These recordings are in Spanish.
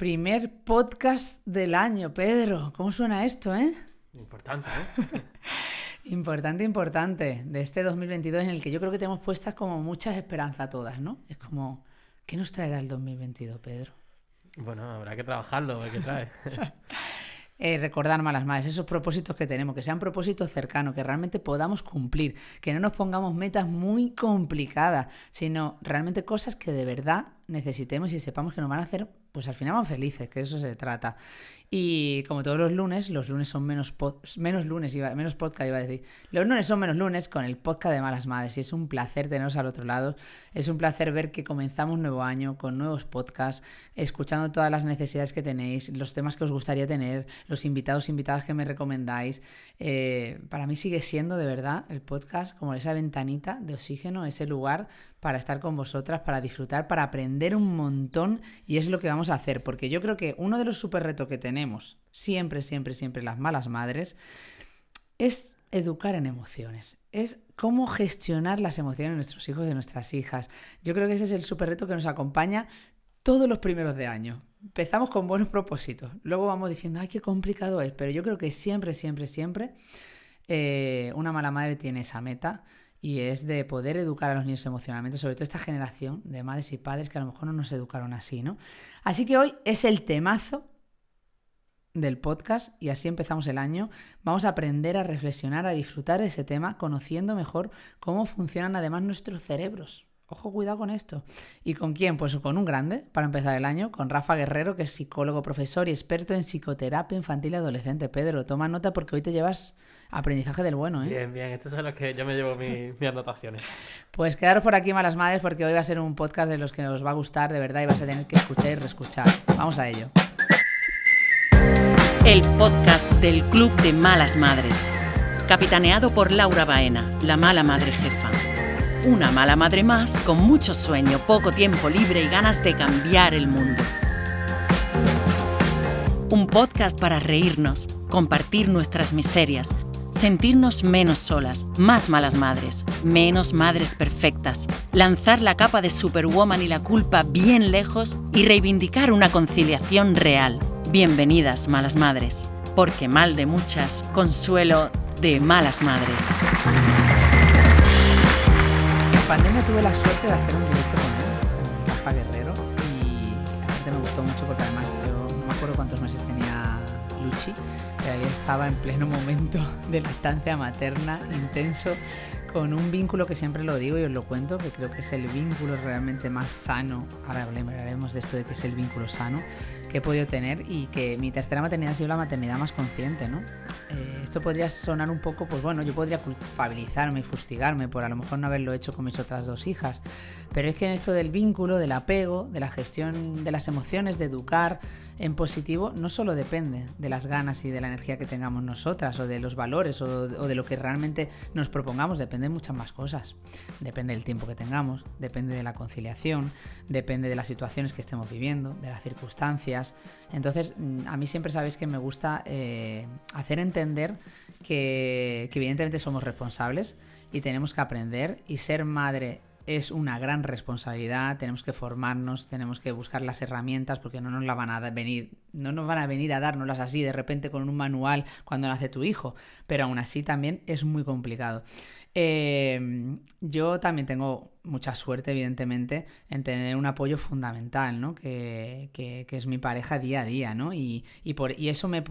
Primer podcast del año, Pedro. ¿Cómo suena esto, eh? Importante, ¿eh? Importante. De este 2022 en el que yo creo que tenemos puestas como muchas esperanzas todas, ¿no? Es como, ¿qué nos traerá el 2022, Pedro? Bueno, habrá que trabajarlo, a ver qué trae. Recordar malas madres, esos propósitos que tenemos, que sean propósitos cercanos, que realmente podamos cumplir, que no nos pongamos metas muy complicadas, sino realmente cosas que de verdad necesitemos y sepamos que nos van a hacer, pues al final más felices, que de eso se trata. Y como todos los lunes son menos podcast, iba a decir. Los lunes son menos lunes con el podcast de Malas Madres y es un placer teneros al otro lado. Es un placer ver que comenzamos un nuevo año con nuevos podcasts, escuchando todas las necesidades que tenéis, los temas que os gustaría tener, los invitadas que me recomendáis. Para mí sigue siendo de verdad el podcast como esa ventanita de oxígeno, ese lugar para estar con vosotras, para disfrutar, para aprender un montón, y es lo que vamos a hacer, porque yo creo que uno de los súper retos que tenemos siempre las malas madres es educar en emociones, es cómo gestionar las emociones de nuestros hijos y de nuestras hijas. Yo creo que ese es el súper reto que nos acompaña todos los primeros de año. Empezamos con buenos propósitos, luego vamos diciendo, ay, qué complicado es, pero yo creo que siempre una mala madre tiene esa meta, y es de poder educar a los niños emocionalmente, sobre todo esta generación de madres y padres que a lo mejor no nos educaron así, ¿no? Así que hoy es el temazo del podcast y así empezamos el año. Vamos a aprender a reflexionar, a disfrutar de ese tema, conociendo mejor cómo funcionan además nuestros cerebros. Ojo, cuidado con esto. ¿Y con quién? Pues con un grande, para empezar el año, con Rafa Guerrero, que es psicólogo, profesor y experto en psicoterapia infantil y adolescente. Pedro, toma nota porque hoy te llevas aprendizaje del bueno, ¿eh? Bien, estos son los que yo me llevo mis anotaciones. Pues quedaros por aquí, malas madres, porque hoy va a ser un podcast de los que os va a gustar de verdad y vais a tener que escuchar y reescuchar. Vamos a ello. El podcast del Club de Malas Madres, capitaneado por Laura Baena, la mala madre jefa. Una mala madre más con mucho sueño, poco tiempo libre y ganas de cambiar el mundo. Un podcast para reírnos, compartir nuestras miserias, sentirnos menos solas, más malas madres, menos madres perfectas, lanzar la capa de Superwoman y la culpa bien lejos y reivindicar una conciliación real. Bienvenidas, malas madres, porque mal de muchas, consuelo de malas madres. En pandemia tuve la suerte de hacer un directo con Rafa Guerrero y aparte me gustó mucho porque además yo no me acuerdo cuántos meses tenía Luchi, pero ahí estaba en pleno momento de lactancia materna intenso, con un vínculo que siempre lo digo y os lo cuento, que creo que es el vínculo realmente más sano, ahora hablaremos de esto de que es el vínculo sano que he podido tener, y que mi tercera maternidad ha sido la maternidad más consciente, ¿no? Esto podría sonar un poco, pues bueno, yo podría culpabilizarme y fustigarme por a lo mejor no haberlo hecho con mis otras dos hijas, pero es que en esto del vínculo, del apego, de la gestión de las emociones, de educar en positivo, no solo depende de las ganas y de la energía que tengamos nosotras, o de los valores, o de lo que realmente nos propongamos, depende de muchas más cosas. Depende del tiempo que tengamos, depende de la conciliación, depende de las situaciones que estemos viviendo, de las circunstancias. Entonces, a mí siempre sabéis que me gusta hacer entender que evidentemente somos responsables y tenemos que aprender, y ser madre es una gran responsabilidad. Tenemos que formarnos, tenemos que buscar las herramientas, porque no nos van a venir a dárnoslas así de repente con un manual cuando nace tu hijo, pero aún así también es muy complicado. Yo también tengo mucha suerte, evidentemente, en tener un apoyo fundamental, ¿no? que es mi pareja día a día, ¿no? Y eso me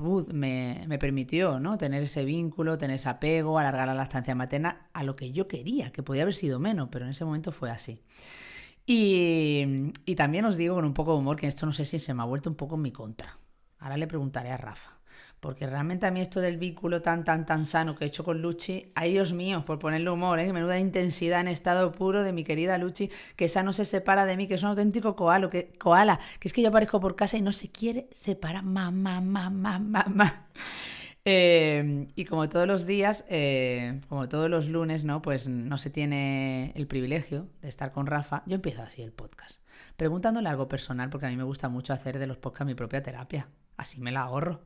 permitió, ¿no? Tener ese vínculo, tener ese apego, alargar la lactancia materna a lo que yo quería, que podía haber sido menos, pero en ese momento fue así. Y también os digo con un poco de humor que esto no sé si se me ha vuelto un poco en mi contra. Ahora le preguntaré a Rafa. Porque realmente a mí esto del vínculo tan sano que he hecho con Luchi, ay Dios mío, por ponerle humor, menuda intensidad en estado puro de mi querida Luchi, que esa no se separa de mí, que es un auténtico koala, que es que yo aparezco por casa y no se quiere separar, mamá. Y como todos los días, como todos los lunes, ¿no? Pues no se tiene el privilegio de estar con Rafa. Yo empiezo así el podcast, preguntándole algo personal, porque a mí me gusta mucho hacer de los podcasts mi propia terapia. Así me la ahorro.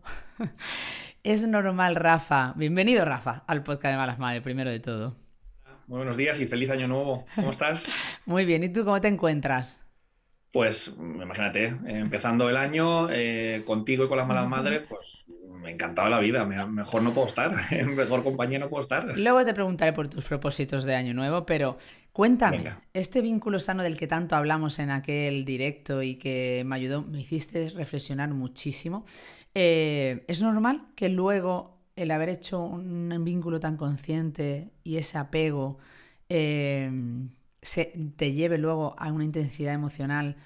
Es normal, Rafa. Bienvenido, Rafa, al podcast de Malas Madres, primero de todo. Muy buenos días y feliz año nuevo. ¿Cómo estás? Muy bien. ¿Y tú cómo te encuentras? Pues imagínate, empezando el año contigo y con las malas madres, pues me encantaba la vida, mejor no puedo estar, mejor compañía no puedo estar. Luego te preguntaré por tus propósitos de año nuevo, pero cuéntame, Venga. este vínculo sano del que tanto hablamos en aquel directo y que me ayudó, me hiciste reflexionar muchísimo, ¿es normal que luego el haber hecho un vínculo tan consciente y ese apego te lleve luego a una intensidad emocional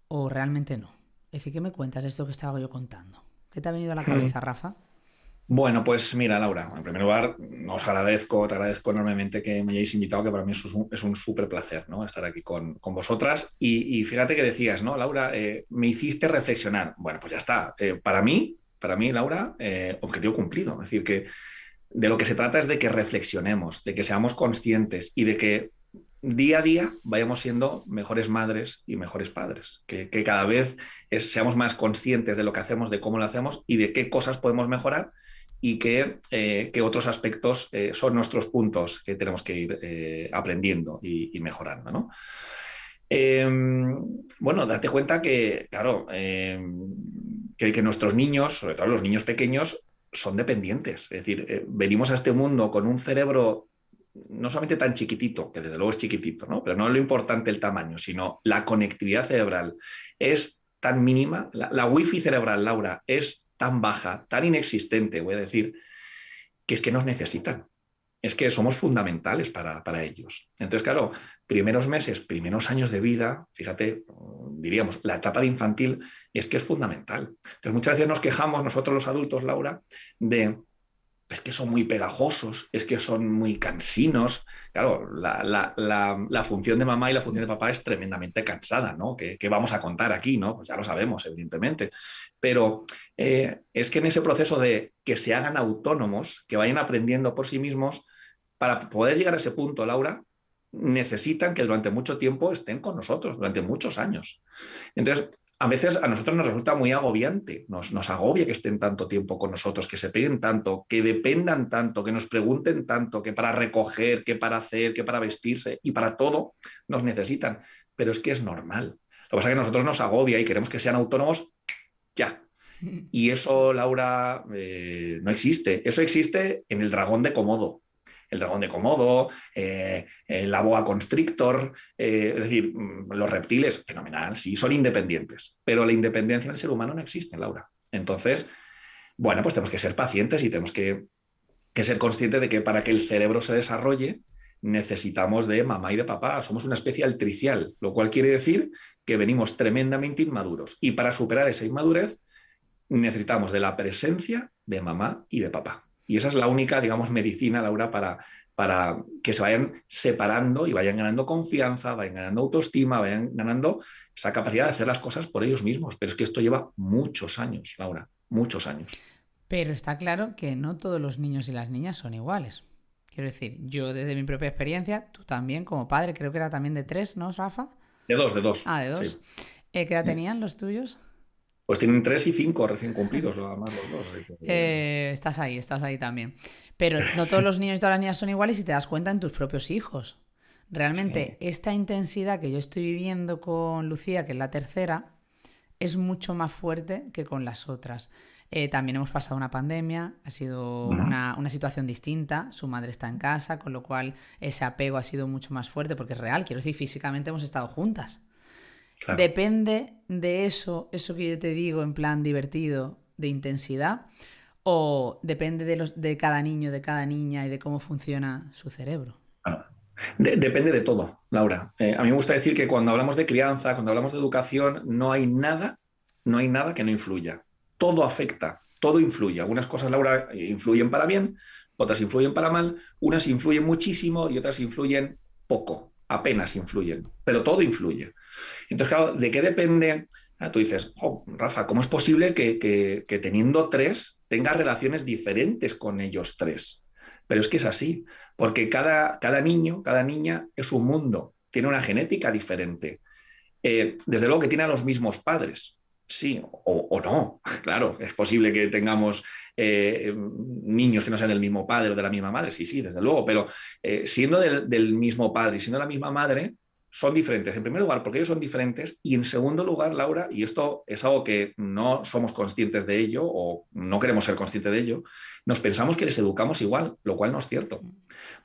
o realmente no? Es decir, ¿qué me cuentas de esto que estaba yo contando? ¿Qué te ha venido a la cabeza, Rafa? Bueno, pues mira, Laura, en primer lugar, te agradezco enormemente que me hayáis invitado, que para mí es un súper placer, ¿no? Estar aquí con vosotras. Y fíjate que decías, ¿no, Laura? Me hiciste reflexionar. Bueno, pues ya está. Para mí, Laura, objetivo cumplido. Es decir, que de lo que se trata es de que reflexionemos, de que seamos conscientes y de que día a día vayamos siendo mejores madres y mejores padres, que cada vez seamos más conscientes de lo que hacemos, de cómo lo hacemos y de qué cosas podemos mejorar y qué otros aspectos son nuestros puntos que tenemos que ir aprendiendo y mejorando, ¿no? Eh, bueno, date cuenta que, claro, que nuestros niños, sobre todo los niños pequeños, son dependientes. Es decir, venimos a este mundo con un cerebro no solamente tan chiquitito, que desde luego es chiquitito, ¿no? Pero no es lo importante el tamaño, sino la conectividad cerebral es tan mínima, la wifi cerebral, Laura, es tan baja, tan inexistente, voy a decir, que es que nos necesitan. Es que somos fundamentales para ellos. Entonces, claro, primeros meses, primeros años de vida, fíjate, diríamos, la etapa de infantil es que es fundamental. Entonces, muchas veces nos quejamos nosotros los adultos, Laura, de es que son muy pegajosos, es que son muy cansinos. Claro, la función de mamá y la función de papá es tremendamente cansada, ¿no? ¿Qué vamos a contar aquí, ¿no? Pues ya lo sabemos, evidentemente. Pero es que en ese proceso de que se hagan autónomos, que vayan aprendiendo por sí mismos, para poder llegar a ese punto, Laura, necesitan que durante mucho tiempo estén con nosotros, durante muchos años. Entonces, a veces a nosotros nos resulta muy agobiante, nos agobia que estén tanto tiempo con nosotros, que se peguen tanto, que dependan tanto, que nos pregunten tanto, que para recoger, que para hacer, que para vestirse y para todo nos necesitan. Pero es que es normal. Lo que pasa es que a nosotros nos agobia y queremos que sean autónomos ya. Y eso, Laura, no existe. Eso existe en el dragón de Komodo. El dragón de Komodo, la boa constrictor, es decir, los reptiles, fenomenal, sí, son independientes, pero la independencia en el ser humano no existe, Laura. Entonces, bueno, pues tenemos que ser pacientes y tenemos que ser conscientes de que para que el cerebro se desarrolle necesitamos de mamá y de papá, somos una especie altricial, lo cual quiere decir que venimos tremendamente inmaduros y para superar esa inmadurez necesitamos de la presencia de mamá y de papá. Y esa es la única, digamos, medicina, Laura, para que se vayan separando y vayan ganando confianza, vayan ganando autoestima, vayan ganando esa capacidad de hacer las cosas por ellos mismos. Pero es que esto lleva muchos años, Laura, muchos años. Pero está claro que no todos los niños y las niñas son iguales. Quiero decir, yo desde mi propia experiencia, tú también como padre, creo que era también de 3, ¿no, Rafa? De dos. Ah, de 2. Sí. ¿Qué edad tenían los tuyos? Pues tienen 3 y 5 recién cumplidos, además los dos. Estás ahí también. Pero no todos los niños y todas las niñas son iguales y te das cuenta en tus propios hijos. Realmente, sí, esta intensidad que yo estoy viviendo con Lucía, que es la tercera, es mucho más fuerte que con las otras. También hemos pasado una pandemia, ha sido una situación distinta, su madre está en casa, con lo cual ese apego ha sido mucho más fuerte porque es real, quiero decir, físicamente hemos estado juntas. Claro. Depende de eso que yo te digo en plan divertido, de intensidad, o depende de cada niño, de cada niña y de cómo funciona su cerebro. Claro. Depende de todo, Laura. A mí me gusta decir que cuando hablamos de crianza, cuando hablamos de educación, no hay nada que no influya. Todo afecta, todo influye. Algunas cosas, Laura, influyen para bien, otras influyen para mal, unas influyen muchísimo y otras influyen poco. Apenas influyen, pero todo influye. Entonces, claro, ¿de qué depende? Tú dices, oh, Rafa, ¿cómo es posible que teniendo 3 tengas relaciones diferentes con ellos 3? Pero es que es así, porque cada niño, cada niña es un mundo, tiene una genética diferente. Desde luego que tiene a los mismos padres, sí, o no. Claro, es posible que tengamos niños que no sean del mismo padre o de la misma madre, sí, desde luego, pero siendo del mismo padre y siendo la misma madre, son diferentes. En primer lugar, porque ellos son diferentes. Y en segundo lugar, Laura, y esto es algo que no somos conscientes de ello o no queremos ser conscientes de ello, nos pensamos que les educamos igual, lo cual no es cierto.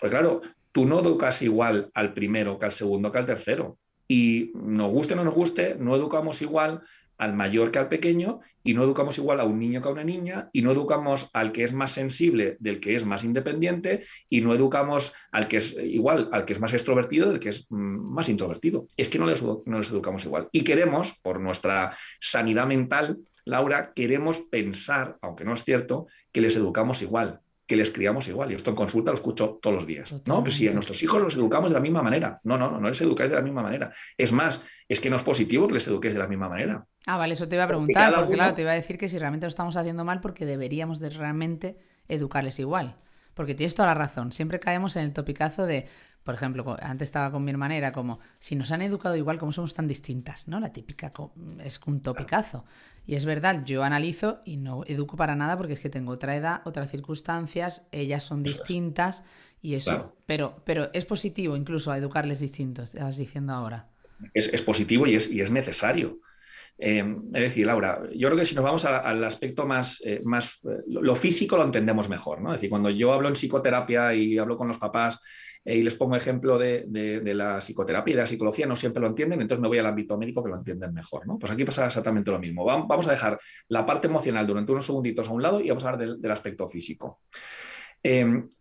Porque claro, tú no educas igual al primero que al segundo que al tercero. Y nos guste o no nos guste, no educamos igual al mayor que al pequeño, y no educamos igual a un niño que a una niña, y no educamos al que es más sensible del que es más independiente, y no educamos al que es igual, al que es más extrovertido del que es más introvertido. Es que no les educamos igual. Y queremos, por nuestra sanidad mental, Laura, queremos pensar, aunque no es cierto, que les educamos igual, que les criamos igual. Y esto en consulta lo escucho todos los días. No, pues si a nuestros hijos los educamos de la misma manera. No les educáis de la misma manera. Es más, es que no es positivo que les eduquéis de la misma manera. Ah, vale, eso te iba a preguntar, porque claro, te iba a decir que si realmente lo estamos haciendo mal, porque deberíamos de realmente educarles igual. Porque tienes toda la razón. Siempre caemos en el topicazo de, por ejemplo, antes estaba con mi hermana, era como, si nos han educado igual, ¿cómo somos tan distintas? ¿No? La típica es un topicazo. Y es verdad, yo analizo y no educo para nada porque es que tengo otra edad, otras circunstancias, ellas son distintas y eso. Claro. Pero es positivo incluso a educarles distintos, estabas diciendo ahora. Es positivo y es necesario. Es decir, Laura, yo creo que si nos vamos al aspecto más, lo físico lo entendemos mejor, ¿no? Es decir, cuando yo hablo en psicoterapia y hablo con los papás y les pongo ejemplo de la psicoterapia y de la psicología, no siempre lo entienden, entonces me voy al ámbito médico que lo entienden mejor, ¿no? Pues aquí pasa exactamente lo mismo. Vamos a dejar la parte emocional durante unos segunditos a un lado y vamos a hablar del aspecto físico.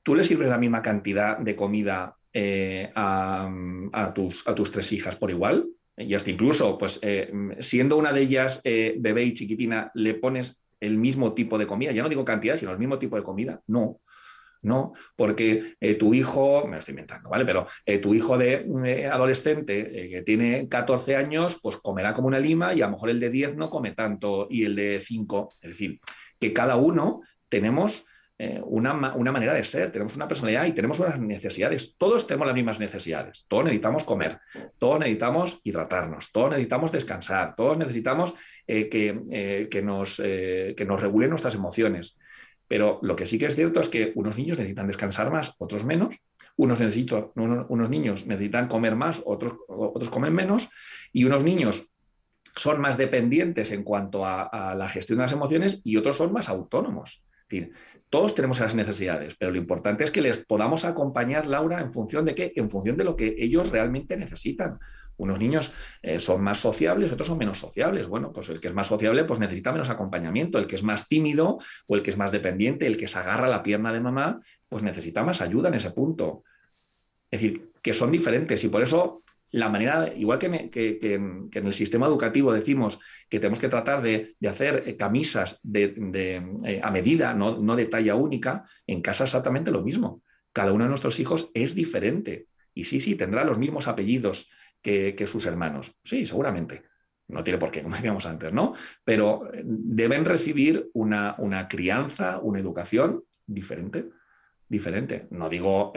¿Tú le sirves la misma cantidad de comida a tus 3 hijas por igual? Y hasta incluso, pues, siendo una de ellas bebé y chiquitina, ¿le pones el mismo tipo de comida? Ya no digo cantidad, sino el mismo tipo de comida. No, porque tu hijo, me lo estoy inventando, ¿vale? Pero tu hijo de adolescente que tiene 14 años, pues comerá como una lima y a lo mejor el de 10 no come tanto y el de 5. Es decir, que cada uno tenemos una manera de ser, tenemos una personalidad y tenemos unas necesidades. Todos tenemos las mismas necesidades. Todos necesitamos comer, todos necesitamos hidratarnos, todos necesitamos descansar, todos necesitamos que nos regulen nuestras emociones. Pero lo que sí que es cierto es que unos niños necesitan descansar más, otros menos. Unos niños necesitan comer más, otros comen menos. Y unos niños son más dependientes en cuanto a la gestión de las emociones y otros son más autónomos. Es decir, todos tenemos esas necesidades, pero lo importante es que les podamos acompañar, Laura, ¿en función de qué? En función de lo que ellos realmente necesitan. Unos niños son más sociables, otros son menos sociables. Bueno, pues el que es más sociable pues necesita menos acompañamiento. El que es más tímido o el que es más dependiente, el que se agarra a la pierna de mamá, pues necesita más ayuda en ese punto. Es decir, que son diferentes y por eso la manera, igual que en el sistema educativo decimos que tenemos que tratar de hacer camisas a medida, no de talla única, en casa exactamente lo mismo. Cada uno de nuestros hijos es diferente y sí, tendrá los mismos apellidos que sus hermanos. Sí, seguramente. No tiene por qué, como decíamos antes, ¿no? Pero deben recibir una crianza, una educación diferente. No digo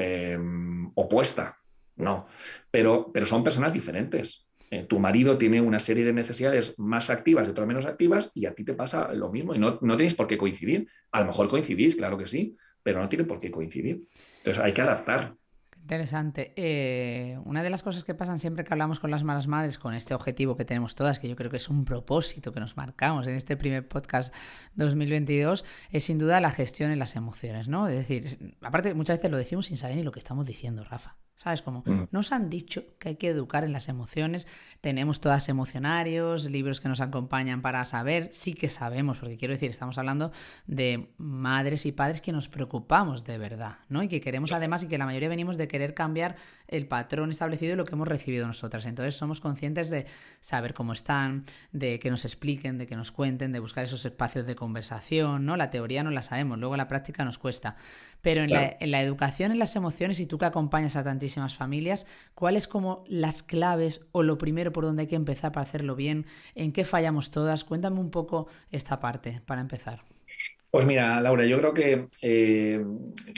opuesta, no. Pero son personas diferentes. Tu marido tiene una serie de necesidades más activas y otras menos activas y a ti te pasa lo mismo y no tenéis por qué coincidir. A lo mejor coincidís, claro que sí, pero no tiene por qué coincidir. Entonces hay que adaptar. Interesante. Una de las cosas que pasan siempre que hablamos con las malas madres, con este objetivo que tenemos todas, que yo creo que es un propósito que nos marcamos en este primer podcast 2022, es sin duda la gestión en las emociones, ¿no? Es decir, aparte muchas veces lo decimos sin saber ni lo que estamos diciendo, Rafa. ¿Sabes? Como nos han dicho que hay que educar en las emociones, tenemos todas emocionarios, libros que nos acompañan para saber, sí que sabemos, porque quiero decir, estamos hablando de madres y padres que nos preocupamos de verdad, ¿no? Y que queremos además, y que la mayoría venimos de querer cambiar el patrón establecido y lo que hemos recibido nosotras. Entonces somos conscientes de saber cómo están, de que nos expliquen, de que nos cuenten, de buscar esos espacios de conversación, ¿no? La teoría no la sabemos, luego la práctica nos cuesta. Pero en la educación, en las emociones, y tú que acompañas a tantísimas familias, ¿cuáles como las claves o lo primero por donde hay que empezar para hacerlo bien? ¿En qué fallamos todas? Cuéntame un poco esta parte para empezar. Pues mira, Laura, yo creo que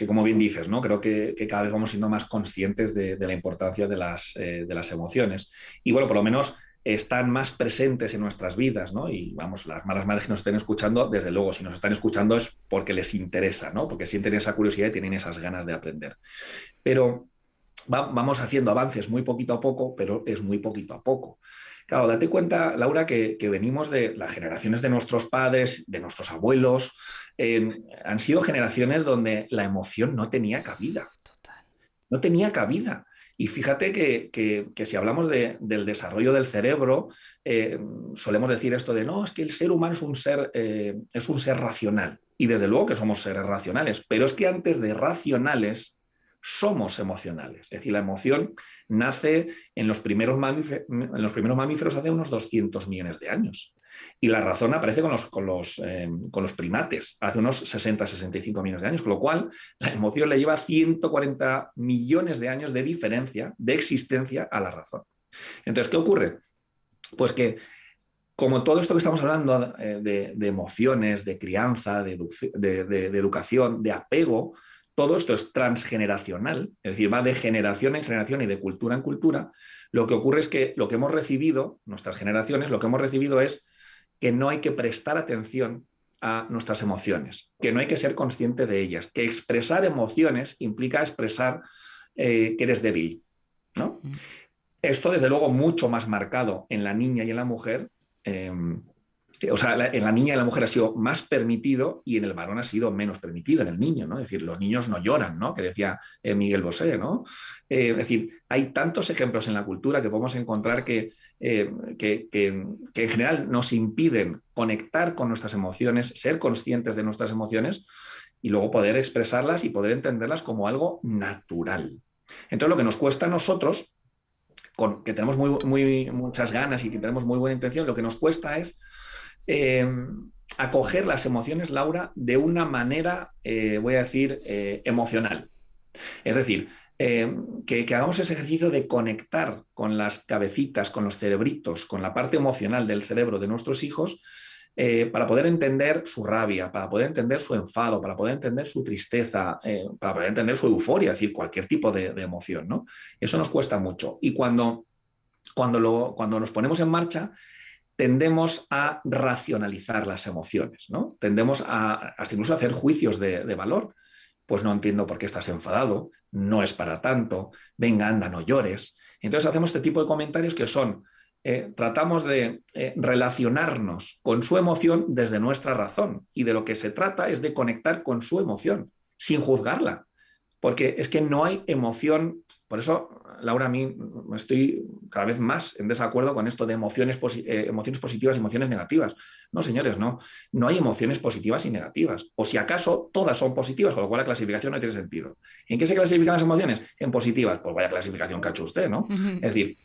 como bien dices, ¿no? Creo que cada vez vamos siendo más conscientes de la importancia de las emociones. Y bueno, por lo menos están más presentes en nuestras vidas, ¿no? Y vamos, las malas madres que nos estén escuchando, desde luego, si nos están escuchando es porque les interesa, ¿no? Porque sienten esa curiosidad y tienen esas ganas de aprender. Pero vamos haciendo avances muy poquito a poco, pero es muy poquito a poco. Claro, date cuenta, Laura, que venimos de las generaciones de nuestros padres, de nuestros abuelos. Han sido generaciones donde la emoción no tenía cabida. Total. No tenía cabida. Y fíjate que si hablamos del desarrollo del cerebro, solemos decir esto de no, es que el ser humano es un ser racional. Y desde luego que somos seres racionales, pero es que antes de racionales somos emocionales. Es decir, la emoción nace en los primeros mamíferos hace unos 200 millones de años. Y la razón aparece con los primates hace unos 60-65 millones de años, con lo cual la emoción le lleva 140 millones de años de diferencia, de existencia a la razón. Entonces, ¿qué ocurre? Pues que como todo esto que estamos hablando de emociones, de crianza, de educación, de apego, todo esto es transgeneracional, es decir, va de generación en generación y de cultura en cultura. Lo que ocurre es que lo que hemos recibido, nuestras generaciones, lo que hemos recibido es que no hay que prestar atención a nuestras emociones, que no hay que ser consciente de ellas, que expresar emociones implica expresar que eres débil, ¿no? Esto, desde luego, mucho más marcado en la niña y en la mujer. O sea, en la niña y en la mujer ha sido más permitido y en el varón ha sido menos permitido, en el niño, ¿no? Es decir, los niños no lloran, ¿no? Que decía Miguel Bosé, ¿no? Es decir, hay tantos ejemplos en la cultura que podemos encontrar que en general nos impiden conectar con nuestras emociones, ser conscientes de nuestras emociones y luego poder expresarlas y poder entenderlas como algo natural. Entonces, lo que nos cuesta a nosotros, que tenemos muchas ganas y que tenemos muy buena intención, lo que nos cuesta es acoger las emociones, Laura, de una manera, voy a decir, emocional. Es decir, que hagamos ese ejercicio de conectar con las cabecitas, con los cerebritos, con la parte emocional del cerebro de nuestros hijos, para poder entender su rabia, para poder entender su enfado, para poder entender su tristeza, para poder entender su euforia, es decir, cualquier tipo de emoción, ¿no? Eso nos cuesta mucho. Y cuando nos ponemos en marcha, tendemos a racionalizar las emociones, ¿no? Tendemos hasta incluso a hacer juicios de valor. Pues no entiendo por qué estás enfadado, no es para tanto, venga, anda, no llores. Entonces hacemos este tipo de comentarios que son, tratamos de relacionarnos con su emoción desde nuestra razón y de lo que se trata es de conectar con su emoción, sin juzgarla. Porque es que no hay emoción. Por eso, Laura, a mí estoy cada vez más en desacuerdo con esto de emociones positivas y emociones negativas. No, señores, no. No hay emociones positivas y negativas. O si acaso, todas son positivas, con lo cual la clasificación no tiene sentido. ¿En qué se clasifican las emociones? En positivas. Pues vaya clasificación que ha hecho usted, ¿no? Es decir,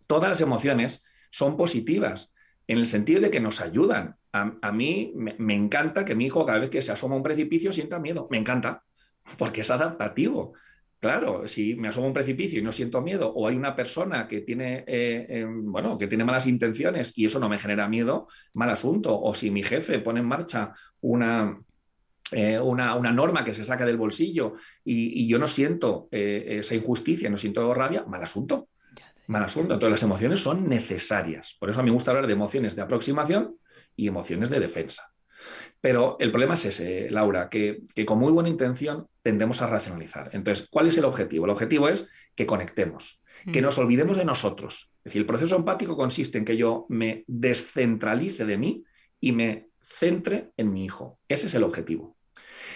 todas las emociones son positivas en el sentido de que nos ayudan. A mí me encanta que mi hijo, cada vez que se asoma a un precipicio, sienta miedo. Me encanta. Porque es adaptativo. Claro, si me asomo a un precipicio y no siento miedo, o hay una persona que tiene, que tiene malas intenciones y eso no me genera miedo, mal asunto. O si mi jefe pone en marcha una norma que se saca del bolsillo y yo no siento esa injusticia, no siento rabia, mal asunto. Mal asunto. Entonces las emociones son necesarias. Por eso a mí me gusta hablar de emociones de aproximación y emociones de defensa. Pero el problema es ese, Laura, que con muy buena intención tendemos a racionalizar. Entonces, ¿cuál es el objetivo? El objetivo es que conectemos, que nos olvidemos de nosotros. Es decir, el proceso empático consiste en que yo me descentralice de mí y me centre en mi hijo. Ese es el objetivo.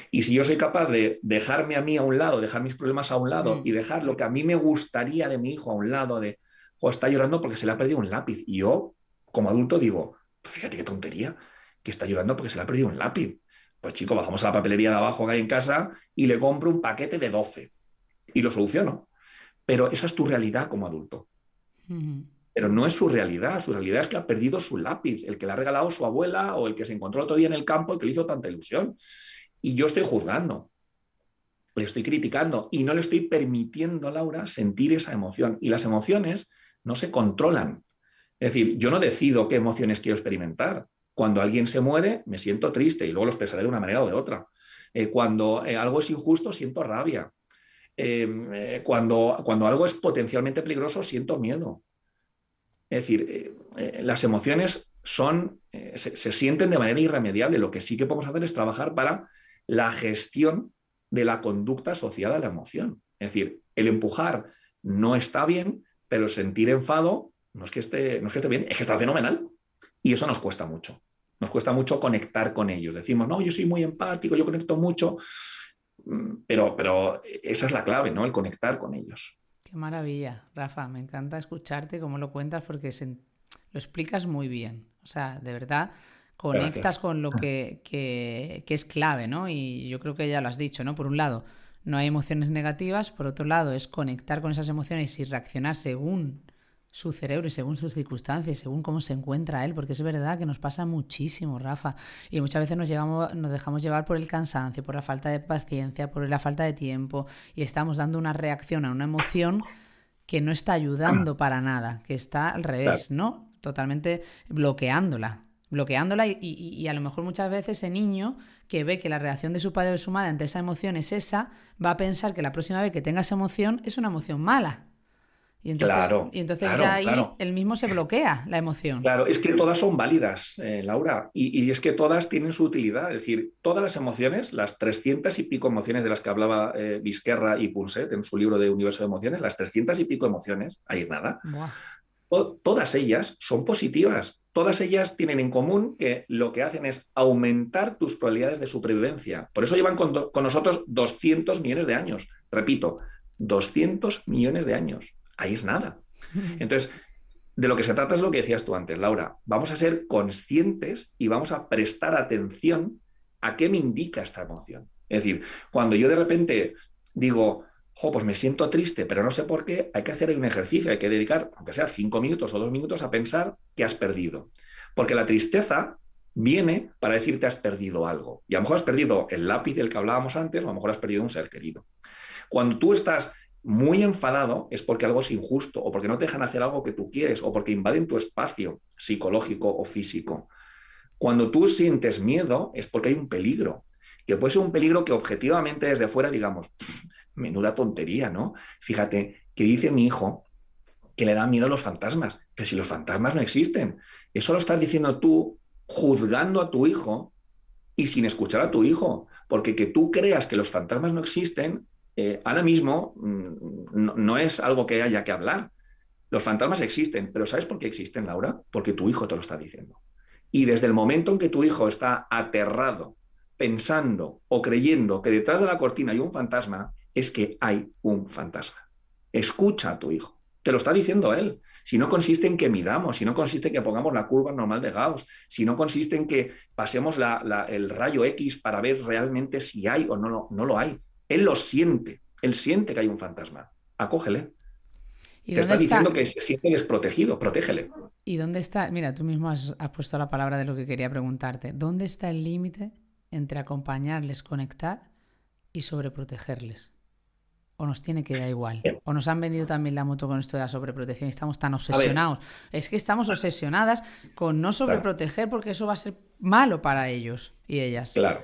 Y si yo soy capaz de dejarme a mí a un lado, dejar mis problemas a un lado y dejar lo que a mí me gustaría de mi hijo a un lado, está llorando porque se le ha perdido un lápiz. Y yo, como adulto, digo, pues fíjate qué tontería, que está llorando porque se le ha perdido un lápiz. Pues chico, bajamos a la papelería de abajo que hay en casa y le compro un paquete de 12 y lo soluciono. Pero esa es tu realidad como adulto. Pero no es su realidad es que ha perdido su lápiz, el que le ha regalado su abuela o el que se encontró otro día en el campo y que le hizo tanta ilusión. Y yo estoy juzgando, le estoy criticando y no le estoy permitiendo a Laura sentir esa emoción. Y las emociones no se controlan. Es decir, yo no decido qué emociones quiero experimentar. Cuando alguien se muere, me siento triste y luego lo expresaré de una manera o de otra. Cuando algo es injusto, siento rabia. Cuando algo es potencialmente peligroso, siento miedo. Es decir, las emociones se sienten de manera irremediable. Lo que sí que podemos hacer es trabajar para la gestión de la conducta asociada a la emoción. Es decir, el empujar no está bien, pero el sentir enfado no es que esté bien, es que está fenomenal. Y eso nos cuesta mucho. Nos cuesta mucho conectar con ellos. Decimos, no, yo soy muy empático, yo conecto mucho, pero esa es la clave, ¿no? El conectar con ellos. Qué maravilla, Rafa, me encanta escucharte cómo lo cuentas porque lo explicas muy bien. O sea, de verdad, conectas Gracias. con lo que es clave, ¿no? Y yo creo que ya lo has dicho, ¿no? Por un lado, no hay emociones negativas, por otro lado, es conectar con esas emociones y reaccionar según su cerebro y según sus circunstancias, según cómo se encuentra él, porque es verdad que nos pasa muchísimo, Rafa, y muchas veces nos dejamos llevar por el cansancio, por la falta de paciencia, por la falta de tiempo, y estamos dando una reacción a una emoción que no está ayudando para nada, que está al revés, Claro. ¿no? Totalmente bloqueándola y a lo mejor muchas veces ese niño que ve que la reacción de su padre o de su madre ante esa emoción es esa, va a pensar que la próxima vez que tenga esa emoción es una emoción mala. Claro, Y entonces ya claro, ahí claro. él mismo se bloquea la emoción. Claro, es que todas son válidas, Laura, y es que todas tienen su utilidad. Es decir, todas las emociones, las 300 y pico emociones de las que hablaba Vizquerra y Punset en su libro de Universo de Emociones, las 300 y pico emociones, ahí es nada, Buah. todas ellas son positivas. Todas ellas tienen en común que lo que hacen es aumentar tus probabilidades de supervivencia. Por eso llevan con nosotros 200 millones de años. Repito, 200 millones de años. Ahí es nada. Entonces, de lo que se trata es lo que decías tú antes, Laura. Vamos a ser conscientes y vamos a prestar atención a qué me indica esta emoción. Es decir, cuando yo de repente digo, pues me siento triste, pero no sé por qué, hay que hacer ahí un ejercicio, hay que dedicar, aunque sea 5 minutos o 2 minutos, a pensar qué has perdido. Porque la tristeza viene para decirte has perdido algo. Y a lo mejor has perdido el lápiz del que hablábamos antes, o a lo mejor has perdido un ser querido. Cuando tú estás muy enfadado es porque algo es injusto o porque no te dejan hacer algo que tú quieres o porque invaden tu espacio psicológico o físico. Cuando tú sientes miedo es porque hay un peligro, que puede ser un peligro que objetivamente desde fuera digamos, menuda tontería, ¿no? Fíjate que dice mi hijo que le dan miedo a los fantasmas, que si los fantasmas no existen, eso lo estás diciendo tú juzgando a tu hijo y sin escuchar a tu hijo, porque que tú creas que los fantasmas no existen, ahora mismo no es algo que haya que hablar. Los fantasmas existen, pero ¿sabes por qué existen, Laura? Porque tu hijo te lo está diciendo. Y desde el momento en que tu hijo está aterrado, pensando o creyendo que detrás de la cortina hay un fantasma, es que hay un fantasma. Escucha a tu hijo. Te lo está diciendo él. Si no consiste en que midamos, si no consiste en que pongamos la curva normal de Gauss, si no consiste en que pasemos el rayo X para ver realmente si hay o no lo hay. Él lo siente. Él siente que hay un fantasma. Acógele. ¿Y Te dónde estás diciendo está? que se siente desprotegido. Protégele. ¿Y dónde está? Mira, tú mismo has puesto la palabra de lo que quería preguntarte. ¿Dónde está el límite entre acompañarles, conectar y sobreprotegerles? ¿O nos tiene que dar igual? Bien. ¿O nos han vendido también la moto con esto de la sobreprotección y estamos tan A ver, obsesionados? Es que estamos obsesionadas con no claro, sobreproteger porque eso va a ser malo para ellos y ellas. claro.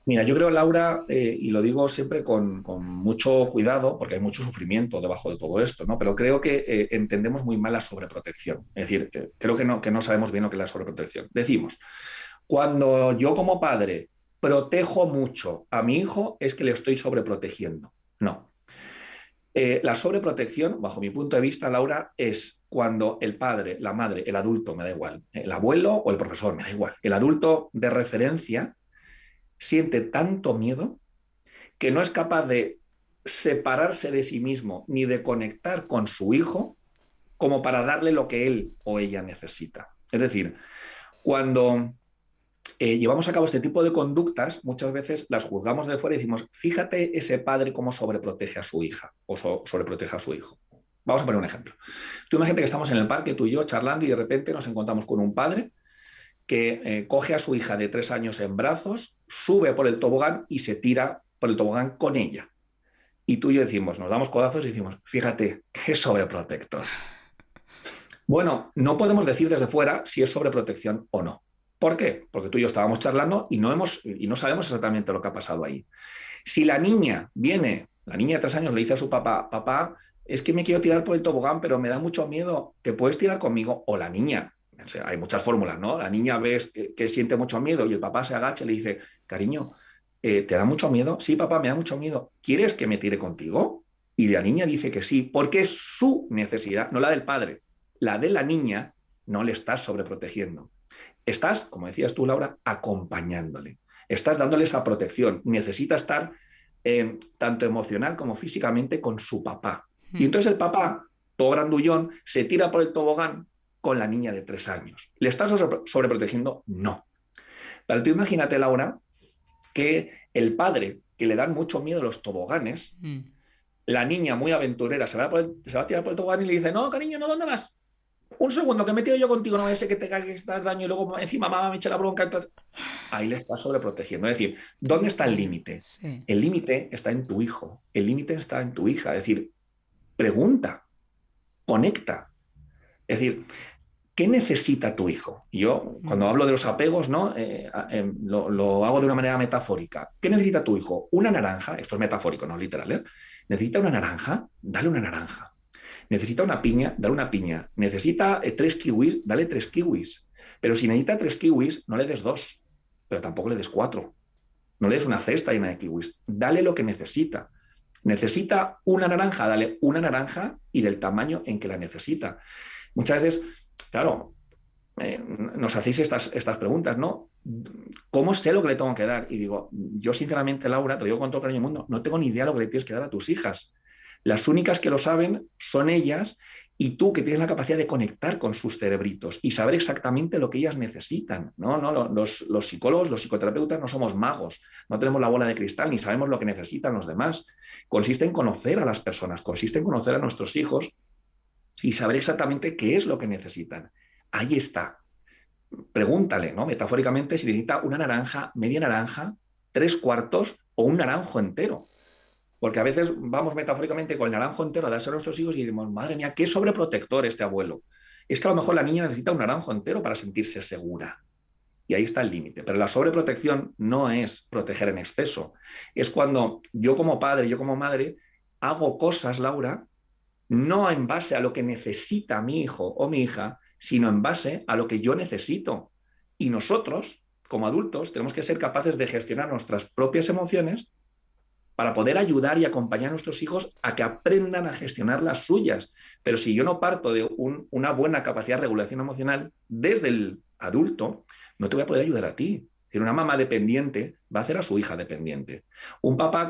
Mira, yo creo, Laura, y lo digo siempre con mucho cuidado, porque hay mucho sufrimiento debajo de todo esto, ¿no? Pero creo que entendemos muy mal la sobreprotección. Es decir, creo que no sabemos bien lo que es la sobreprotección. Decimos, cuando yo como padre protejo mucho a mi hijo, es que le estoy sobreprotegiendo. No. La sobreprotección, bajo mi punto de vista, Laura, es cuando el padre, la madre, el adulto, me da igual, el abuelo o el profesor, me da igual, el adulto de referencia siente tanto miedo que no es capaz de separarse de sí mismo ni de conectar con su hijo como para darle lo que él o ella necesita. Es decir, cuando llevamos a cabo este tipo de conductas, muchas veces las juzgamos de fuera y decimos, fíjate ese padre cómo sobreprotege a su hija o sobreprotege a su hijo. Vamos a poner un ejemplo. Tú imagínate que estamos en el parque, tú y yo, charlando, y de repente nos encontramos con un padre que coge a su hija de 3 años en brazos, sube por el tobogán y se tira por el tobogán con ella. Y tú y yo decimos, nos damos codazos y decimos, fíjate, qué sobreprotector. Bueno, no podemos decir desde fuera si es sobreprotección o no. ¿Por qué? Porque tú y yo estábamos charlando y no sabemos exactamente lo que ha pasado ahí. Si la niña viene, la niña de 3 años le dice a su papá, papá, es que me quiero tirar por el tobogán, pero me da mucho miedo, ¿te puedes tirar conmigo? O la niña, o sea, hay muchas fórmulas, ¿no? La niña ves que siente mucho miedo y el papá se agacha y le dice, cariño, ¿te da mucho miedo? Sí, papá, me da mucho miedo. ¿Quieres que me tire contigo? y la niña dice que sí, porque es su necesidad, no la del padre, la de la niña, no le estás sobreprotegiendo. Estás, como decías tú, Laura, acompañándole. Estás dándole esa protección. Necesita estar tanto emocional como físicamente con su papá. Y entonces el papá, todo grandullón, se tira por el tobogán con la niña de 3 años. ¿Le estás sobreprotegiendo? No. Pero tú imagínate, Laura, que el padre, que le dan mucho miedo los toboganes, la niña muy aventurera se va a tirar por el tobogán y le dice, no, cariño, no, ¿dónde vas? Un segundo, que me tiro yo contigo, no ese que te caiga, que estás daño y luego encima mamá me echa la bronca. Entonces... Ahí le estás sobreprotegiendo. Es decir, ¿dónde está el límite? Sí. El límite está en tu hijo, el límite está en tu hija. Es decir, pregunta, conecta. Es decir, ¿qué necesita tu hijo? Yo, cuando hablo de los apegos, ¿no? Lo hago de una manera metafórica. ¿Qué necesita tu hijo? Una naranja, esto es metafórico, no literal, ¿eh? ¿Necesita una naranja? Dale una naranja. ¿Necesita una piña? Dale una piña. ¿Necesita 3 kiwis? Dale 3 kiwis. Pero si necesita 3 kiwis, no le des 2, pero tampoco le des 4. No le des una cesta llena de kiwis. Dale lo que necesita. ¿Necesita una naranja? Dale una naranja y del tamaño en que la necesita. Muchas veces, claro, nos hacéis estas preguntas, ¿no? ¿Cómo sé lo que le tengo que dar? Y digo, yo sinceramente, Laura, te lo digo con todo el cariño del mundo, no tengo ni idea de lo que le tienes que dar a tus hijas. Las únicas que lo saben son ellas y tú, que tienes la capacidad de conectar con sus cerebritos y saber exactamente lo que ellas necesitan. Los psicólogos, los psicoterapeutas no somos magos, no tenemos la bola de cristal ni sabemos lo que necesitan los demás. Consiste en conocer a las personas, consiste en conocer a nuestros hijos y saber exactamente qué es lo que necesitan. Ahí está. Pregúntale, ¿no? Metafóricamente, si necesita una naranja, media naranja, 3/4 o un naranjo entero. Porque a veces vamos metafóricamente con el naranjo entero a darse a nuestros hijos y decimos, madre mía, qué sobreprotector este abuelo. Es que a lo mejor la niña necesita un naranjo entero para sentirse segura. Y ahí está el límite. Pero la sobreprotección no es proteger en exceso. Es cuando yo como padre, yo como madre, hago cosas, Laura, no en base a lo que necesita mi hijo o mi hija, sino en base a lo que yo necesito. Y nosotros, como adultos, tenemos que ser capaces de gestionar nuestras propias emociones para poder ayudar y acompañar a nuestros hijos a que aprendan a gestionar las suyas. Pero si yo no parto de una buena capacidad de regulación emocional desde el adulto, no te voy a poder ayudar a ti. Una mamá dependiente va a hacer a su hija dependiente. Un papá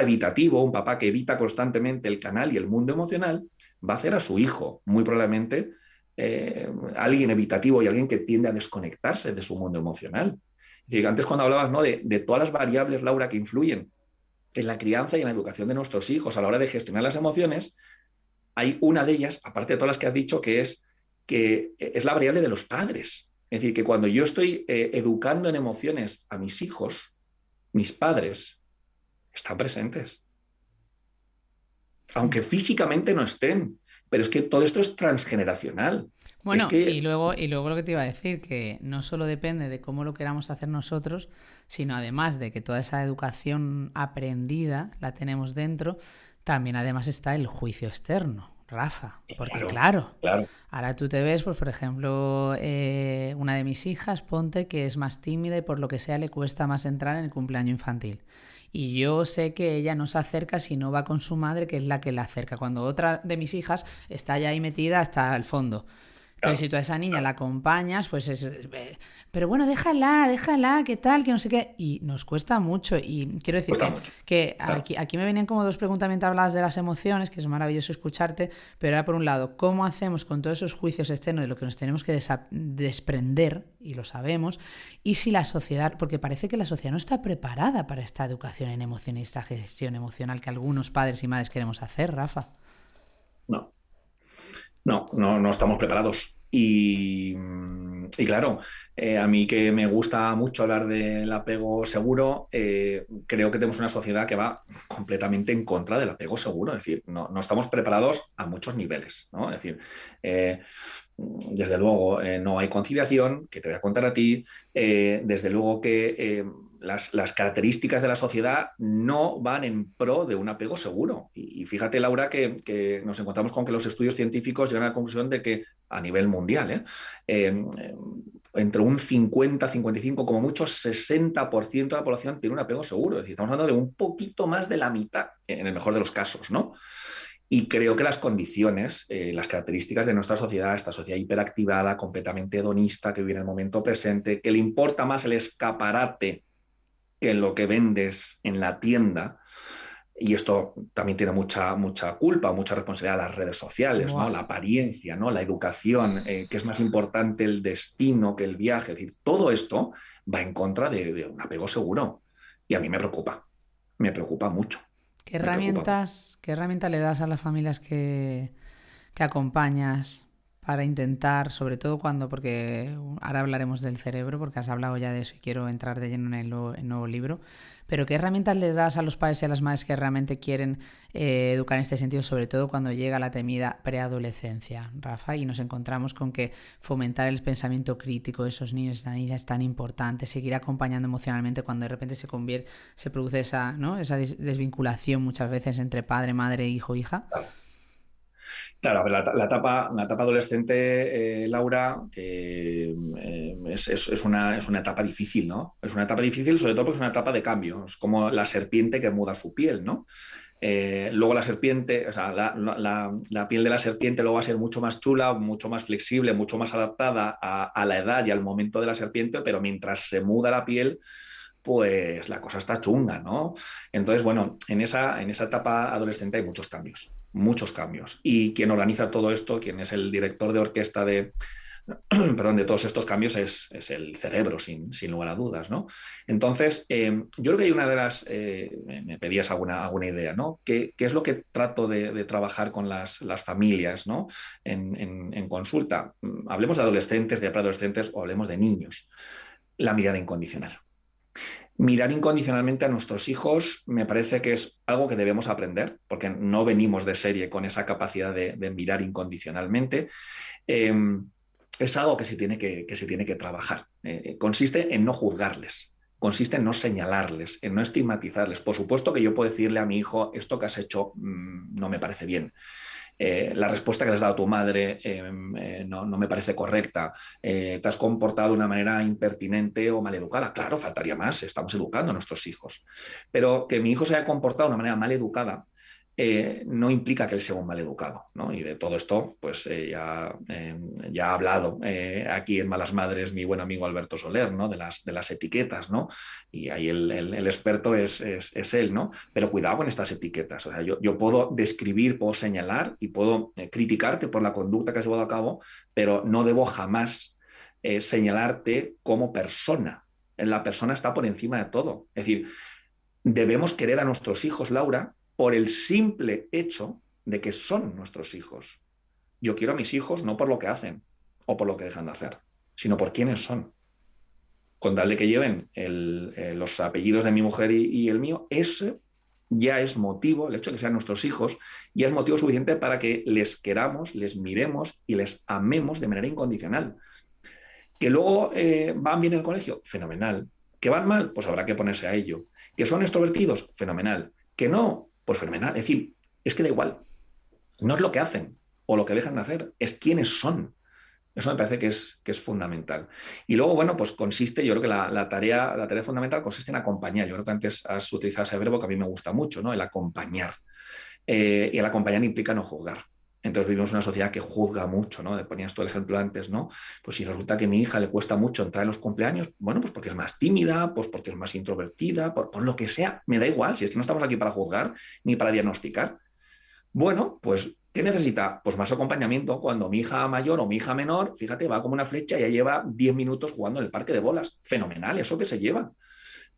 evitativo, un papá que evita constantemente el canal y el mundo emocional, va a hacer a su hijo, muy probablemente, alguien evitativo y alguien que tiende a desconectarse de su mundo emocional. Antes cuando hablabas, ¿no?, de todas las variables, Laura, que influyen en la crianza y en la educación de nuestros hijos a la hora de gestionar las emociones, hay una de ellas, aparte de todas las que has dicho, que es la variable de los padres. Es decir, que cuando yo estoy educando en emociones a mis hijos, mis padres están presentes. Aunque físicamente no estén. Pero es que todo esto es transgeneracional. Bueno, es que... y luego lo que te iba a decir, que no solo depende de cómo lo queramos hacer nosotros, sino además de que toda esa educación aprendida la tenemos dentro, también además está el juicio externo, Rafa. Porque claro, ahora tú te ves, pues por ejemplo, una de mis hijas, ponte que es más tímida y por lo que sea le cuesta más entrar en el cumpleaños infantil. Y yo sé que ella no se acerca si no va con su madre, que es la que la acerca. Cuando otra de mis hijas está ya ahí metida hasta el fondo. Entonces, si tú a esa niña la acompañas, pues es... Pero bueno, déjala, ¿qué tal? Que no sé qué. Y nos cuesta mucho. Y quiero decir que aquí me venían como 2 preguntas mientras hablabas de las emociones, que es maravilloso escucharte, pero era por un lado, ¿cómo hacemos con todos esos juicios externos de lo que nos tenemos que desprender? Y lo sabemos. Y si la sociedad... Porque parece que la sociedad no está preparada para esta educación en emociones y esta gestión emocional que algunos padres y madres queremos hacer, Rafa. No estamos preparados. Y claro, a mí que me gusta mucho hablar del apego seguro, creo que tenemos una sociedad que va completamente en contra del apego seguro. Es decir, no estamos preparados a muchos niveles, ¿no? Es decir, desde luego no hay conciliación, que te voy a contar a ti. Desde luego que las características de la sociedad no van en pro de un apego seguro. Y fíjate, Laura, que nos encontramos con que los estudios científicos llegan a la conclusión de que a nivel mundial, entre un 50, 55, como mucho 60% de la población tiene un apego seguro. Es decir, estamos hablando de un poquito más de la mitad, en el mejor de los casos, ¿no? Y creo que las condiciones, las características de nuestra sociedad, esta sociedad hiperactivada, completamente hedonista, que vive en el momento presente, que le importa más el escaparate que lo que vendes en la tienda, y esto también tiene mucha culpa, mucha responsabilidad de las redes sociales, ¿no? Buah. La apariencia, ¿no? La educación, que es más importante el destino que el viaje. Es decir, todo esto va en contra de un apego seguro. Y a mí me preocupa mucho, me preocupa mucho. Qué herramientas le das a las familias que acompañas para intentar, sobre todo cuando, porque ahora hablaremos del cerebro, porque has hablado ya de eso y quiero entrar de lleno en el nuevo libro, pero qué herramientas le das a los padres y a las madres que realmente quieren educar en este sentido, sobre todo cuando llega la temida preadolescencia, Rafa, y nos encontramos con que fomentar el pensamiento crítico de esos niños y esas niñas es tan importante, seguir acompañando emocionalmente cuando de repente se produce esa, ¿no? Esa desvinculación muchas veces entre padre, madre, hijo, hija. Claro, a ver, la etapa adolescente, Laura, que es una etapa difícil, ¿no? Es una etapa difícil, sobre todo porque es una etapa de cambio. Es como la serpiente que muda su piel, ¿no? Luego la serpiente, o sea, la piel de la serpiente luego va a ser mucho más chula, mucho más flexible, mucho más adaptada a la edad y al momento de la serpiente, pero mientras se muda la piel, pues la cosa está chunga, ¿no? Entonces, bueno, en esa etapa adolescente hay muchos cambios, muchos cambios. Y quien organiza todo esto, quien es el director de orquesta perdón, de todos estos cambios es el cerebro, sin lugar a dudas, ¿no? Entonces, yo creo que hay una de las, me pedías alguna idea, ¿no? ¿Qué es lo que trato de trabajar con las familias, ¿no? En consulta. Hablemos de adolescentes, de preadolescentes o hablemos de niños. La mirada incondicional. Mirar incondicionalmente a nuestros hijos me parece que es algo que debemos aprender, porque no venimos de serie con esa capacidad de mirar incondicionalmente. Eh, es algo que se tiene que trabajar. Consiste en no juzgarles, consiste en no señalarles, en no estigmatizarles. Por supuesto que yo puedo decirle a mi hijo, esto que has hecho no me parece bien. La respuesta que le has dado a tu madre no me parece correcta, te has comportado de una manera impertinente o maleducada. Claro, faltaría más, estamos educando a nuestros hijos. Pero que mi hijo se haya comportado de una manera maleducada no implica que él sea un maleducado, ¿no? Y de todo esto, pues ya ha hablado aquí en Malas Madres mi buen amigo Alberto Soler, ¿no? De las etiquetas, ¿no? Y ahí el experto es él, ¿no? Pero cuidado con estas etiquetas. O sea, yo puedo describir, puedo señalar y puedo criticarte por la conducta que has llevado a cabo, pero no debo jamás señalarte como persona. La persona está por encima de todo. Es decir, debemos querer a nuestros hijos, Laura, por el simple hecho de que son nuestros hijos. Yo quiero a mis hijos no por lo que hacen o por lo que dejan de hacer, sino por quiénes son. Con tal de que lleven los apellidos de mi mujer y el mío, ese ya es motivo, el hecho de que sean nuestros hijos, ya es motivo suficiente para que les queramos, les miremos y les amemos de manera incondicional. Que luego van bien en el colegio, fenomenal. Que van mal, pues habrá que ponerse a ello. Que son extrovertidos, fenomenal. Que no, pues fenomenal. Es decir, es que da igual. No es lo que hacen o lo que dejan de hacer, es quiénes son. Eso me parece que es fundamental. Y luego, bueno, pues consiste, yo creo que la tarea fundamental consiste en acompañar. Yo creo que antes has utilizado ese verbo que a mí me gusta mucho, ¿no? El acompañar. Y el acompañar implica no juzgar. Entonces vivimos una sociedad que juzga mucho, ¿no? Ponías tú el ejemplo antes, ¿no? Pues si resulta que a mi hija le cuesta mucho entrar en los cumpleaños, bueno, pues porque es más tímida, pues porque es más introvertida, por lo que sea, me da igual, si es que no estamos aquí para juzgar ni para diagnosticar. Bueno, pues, ¿qué necesita? Pues más acompañamiento. Cuando mi hija mayor o mi hija menor, fíjate, va como una flecha y ya lleva 10 minutos jugando en el parque de bolas. Fenomenal, eso que se lleva.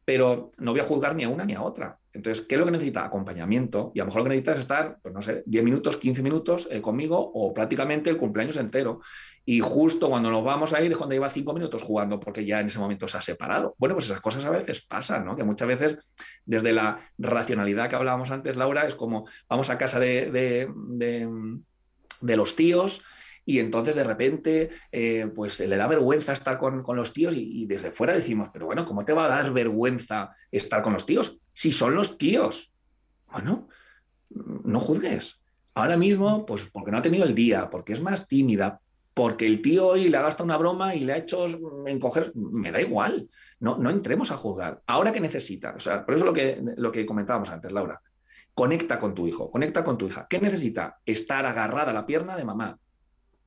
Pero no voy a juzgar ni a una ni a otra. Entonces, ¿qué es lo que necesita? Acompañamiento. Y a lo mejor lo que necesita es estar, pues no sé, 10 minutos, 15 minutos conmigo o prácticamente el cumpleaños entero. Y justo cuando nos vamos a ir es cuando lleva 5 minutos jugando porque ya en ese momento se ha separado. Bueno, pues esas cosas a veces pasan, ¿no? Que muchas veces desde la racionalidad que hablábamos antes, Laura, es como vamos a casa de los tíos y entonces de repente pues le da vergüenza estar con los tíos y desde fuera decimos, pero bueno, ¿cómo te va a dar vergüenza estar con los tíos? Si son los tíos. Bueno, no juzgues. Ahora mismo, pues porque no ha tenido el día, porque es más tímida. porque el tío hoy le ha gastado una broma y le ha hecho encoger, me da igual, no entremos a juzgar. Ahora que necesita, o sea, por eso lo que comentábamos antes, Laura, conecta con tu hijo, conecta con tu hija. ¿Qué necesita? Estar agarrada a la pierna de mamá.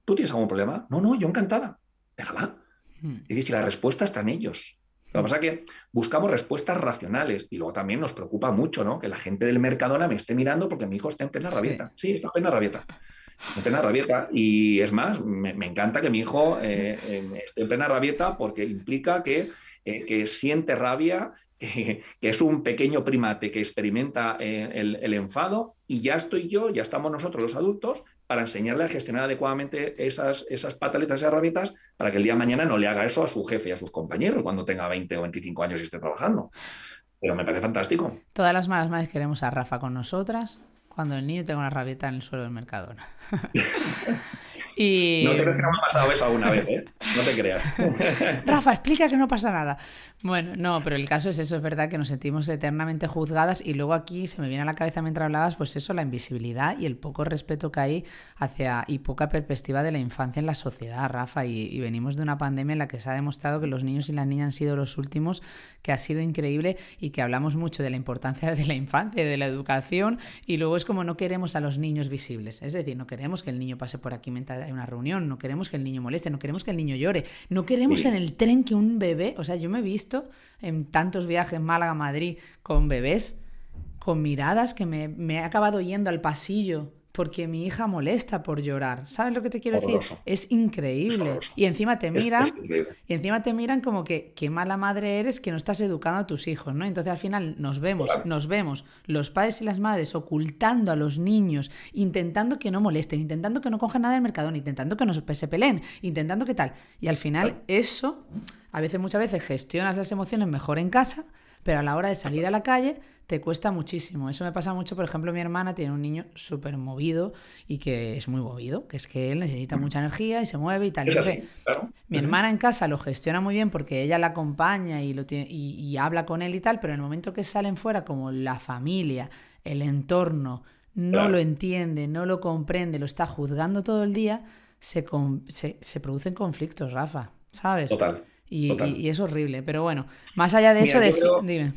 ¿Tú tienes algún problema? No, no, yo encantada. Déjala. Es decir, si la respuesta está en ellos. Lo que pasa es que buscamos respuestas racionales y luego también nos preocupa mucho, ¿no? Que la gente del Mercadona me esté mirando porque mi hijo está en plena rabieta. Sí, está en plena rabieta. En plena rabieta. Y es más, me encanta que mi hijo esté en plena rabieta porque implica que siente rabia, que es un pequeño primate que experimenta el enfado y ya estamos nosotros los adultos para enseñarle a gestionar adecuadamente esas pataletas y esas rabietas para que el día de mañana no le haga eso a su jefe y a sus compañeros cuando tenga 20 o 25 años y esté trabajando. Pero me parece fantástico. Todas las malas madres queremos a Rafa con nosotras cuando el niño tenga una rabieta en el suelo del Mercadona. Y... No te creas que no me ha pasado eso alguna vez, ¿eh? No te creas. Rafa, explica que no pasa nada. Bueno, no, pero el caso es eso, es verdad que nos sentimos eternamente juzgadas y luego aquí se me viene a la cabeza mientras hablabas, pues eso, la invisibilidad y el poco respeto que hay hacia y poca perspectiva de la infancia en la sociedad, Rafa, y venimos de una pandemia en la que se ha demostrado que los niños y las niñas han sido los últimos, que ha sido increíble y que hablamos mucho de la importancia de la infancia, de la educación y luego es como no queremos a los niños visibles, es decir, no queremos que el niño pase por aquí mientras hay una reunión, no queremos que el niño moleste, no queremos que el niño llore, no queremos en el tren que un bebé, o sea, yo me he visto en tantos viajes Málaga-Madrid con bebés, con miradas que me he acabado yendo al pasillo porque mi hija molesta por llorar. ¿Sabes lo que te quiero decir? Es increíble. Y encima te miran, como que qué mala madre eres que no estás educando a tus hijos, ¿no? Entonces al final nos vemos los padres y las madres ocultando a los niños, intentando que no molesten, intentando que no cojan nada del Mercadona, intentando que no se peleen, intentando que tal. Y al final eso, muchas veces gestionas las emociones mejor en casa, pero a la hora de salir a la calle te cuesta muchísimo. Eso me pasa mucho, por ejemplo, mi hermana tiene un niño súper movido y que es muy movido, que es que él necesita mucha energía y se mueve y tal. Entonces, claro. Mi hermana en casa lo gestiona muy bien porque ella la acompaña y habla con él y tal, pero en el momento que salen fuera, como la familia, el entorno, no lo entiende, no lo comprende, lo está juzgando todo el día, se producen conflictos, Rafa, ¿sabes? Total. Y es horrible, pero bueno, más allá de eso, dime.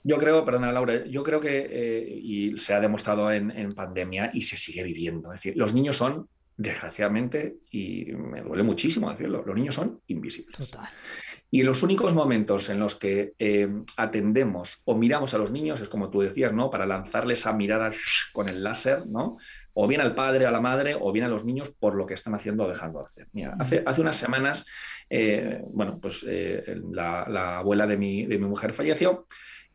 Yo creo, perdona Laura, yo creo que, y se ha demostrado en pandemia y se sigue viviendo, es decir, los niños son, desgraciadamente, y me duele muchísimo decirlo, los niños son invisibles. Total. Y los únicos momentos en los que atendemos o miramos a los niños es como tú decías, ¿no? Para lanzarles esa mirada con el láser, ¿no? O bien al padre, a la madre, o bien a los niños por lo que están haciendo o dejando de hacer. Mira, hace unas semanas, la abuela de mi mujer falleció.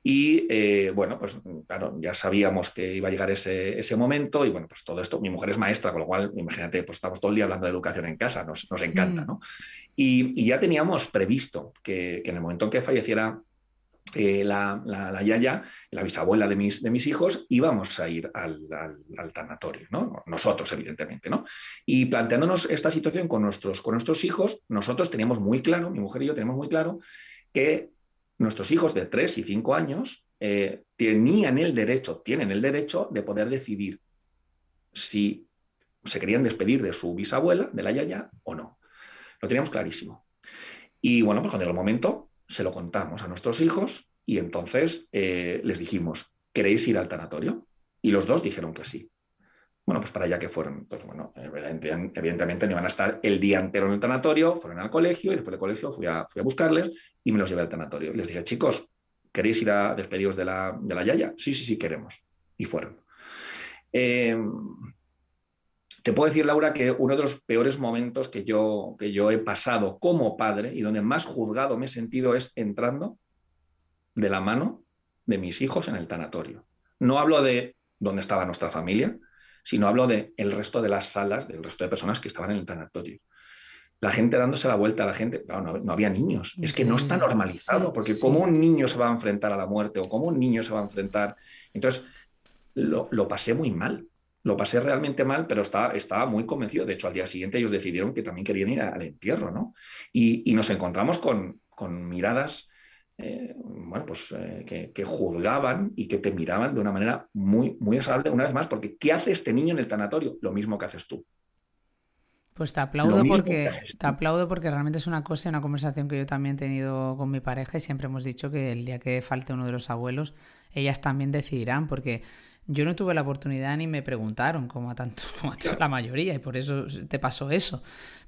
Y bueno, pues claro, ya sabíamos que iba a llegar ese momento y bueno, pues todo esto, mi mujer es maestra, con lo cual, imagínate, pues estamos todo el día hablando de educación en casa, nos encanta, ¿no? Y ya teníamos previsto que en el momento en que falleciera la yaya, la bisabuela de mis hijos, íbamos a ir al tanatorio, ¿no? Nosotros, evidentemente, ¿no? Y planteándonos esta situación con nuestros hijos, nosotros teníamos muy claro, mi mujer y yo teníamos muy claro que nuestros hijos de 3 y 5 años tienen el derecho de poder decidir si se querían despedir de su bisabuela, de la yaya, o no. Lo teníamos clarísimo. Y bueno, pues cuando llegó el momento, se lo contamos a nuestros hijos y entonces les dijimos, ¿queréis ir al tanatorio? Y los dos dijeron que sí. Bueno, pues para allá que fueron, pues bueno, evidentemente no iban a estar el día entero en el tanatorio, fueron al colegio y después del colegio fui a buscarles y me los llevé al tanatorio. Y les dije, chicos, ¿queréis ir a despediros de la yaya? Sí, queremos. Y fueron. Te puedo decir, Laura, que uno de los peores momentos que yo he pasado como padre y donde más juzgado me he sentido es entrando de la mano de mis hijos en el tanatorio. No hablo de dónde estaba nuestra familia, sino hablo del resto de las salas, del resto de personas que estaban en el tanatorio. La gente dándose la vuelta, la gente, claro, no había niños. Es que no está normalizado, porque ¿cómo un niño se va a enfrentar a la muerte o cómo un niño se va a enfrentar? Entonces, lo pasé muy mal. Lo pasé realmente mal, pero estaba muy convencido. De hecho, al día siguiente ellos decidieron que también querían ir al entierro, ¿no? Y nos encontramos con miradas que juzgaban y que te miraban de una manera muy, muy desagradable, una vez más, porque ¿qué hace este niño en el tanatorio? Lo mismo que haces tú. Pues Lo mínimo que haces. te aplaudo porque realmente es una cosa, una conversación que yo también he tenido con mi pareja y siempre hemos dicho que el día que falte uno de los abuelos, ellas también decidirán, porque yo no tuve la oportunidad ni me preguntaron, como a tanto, como a la mayoría, y por eso te pasó eso.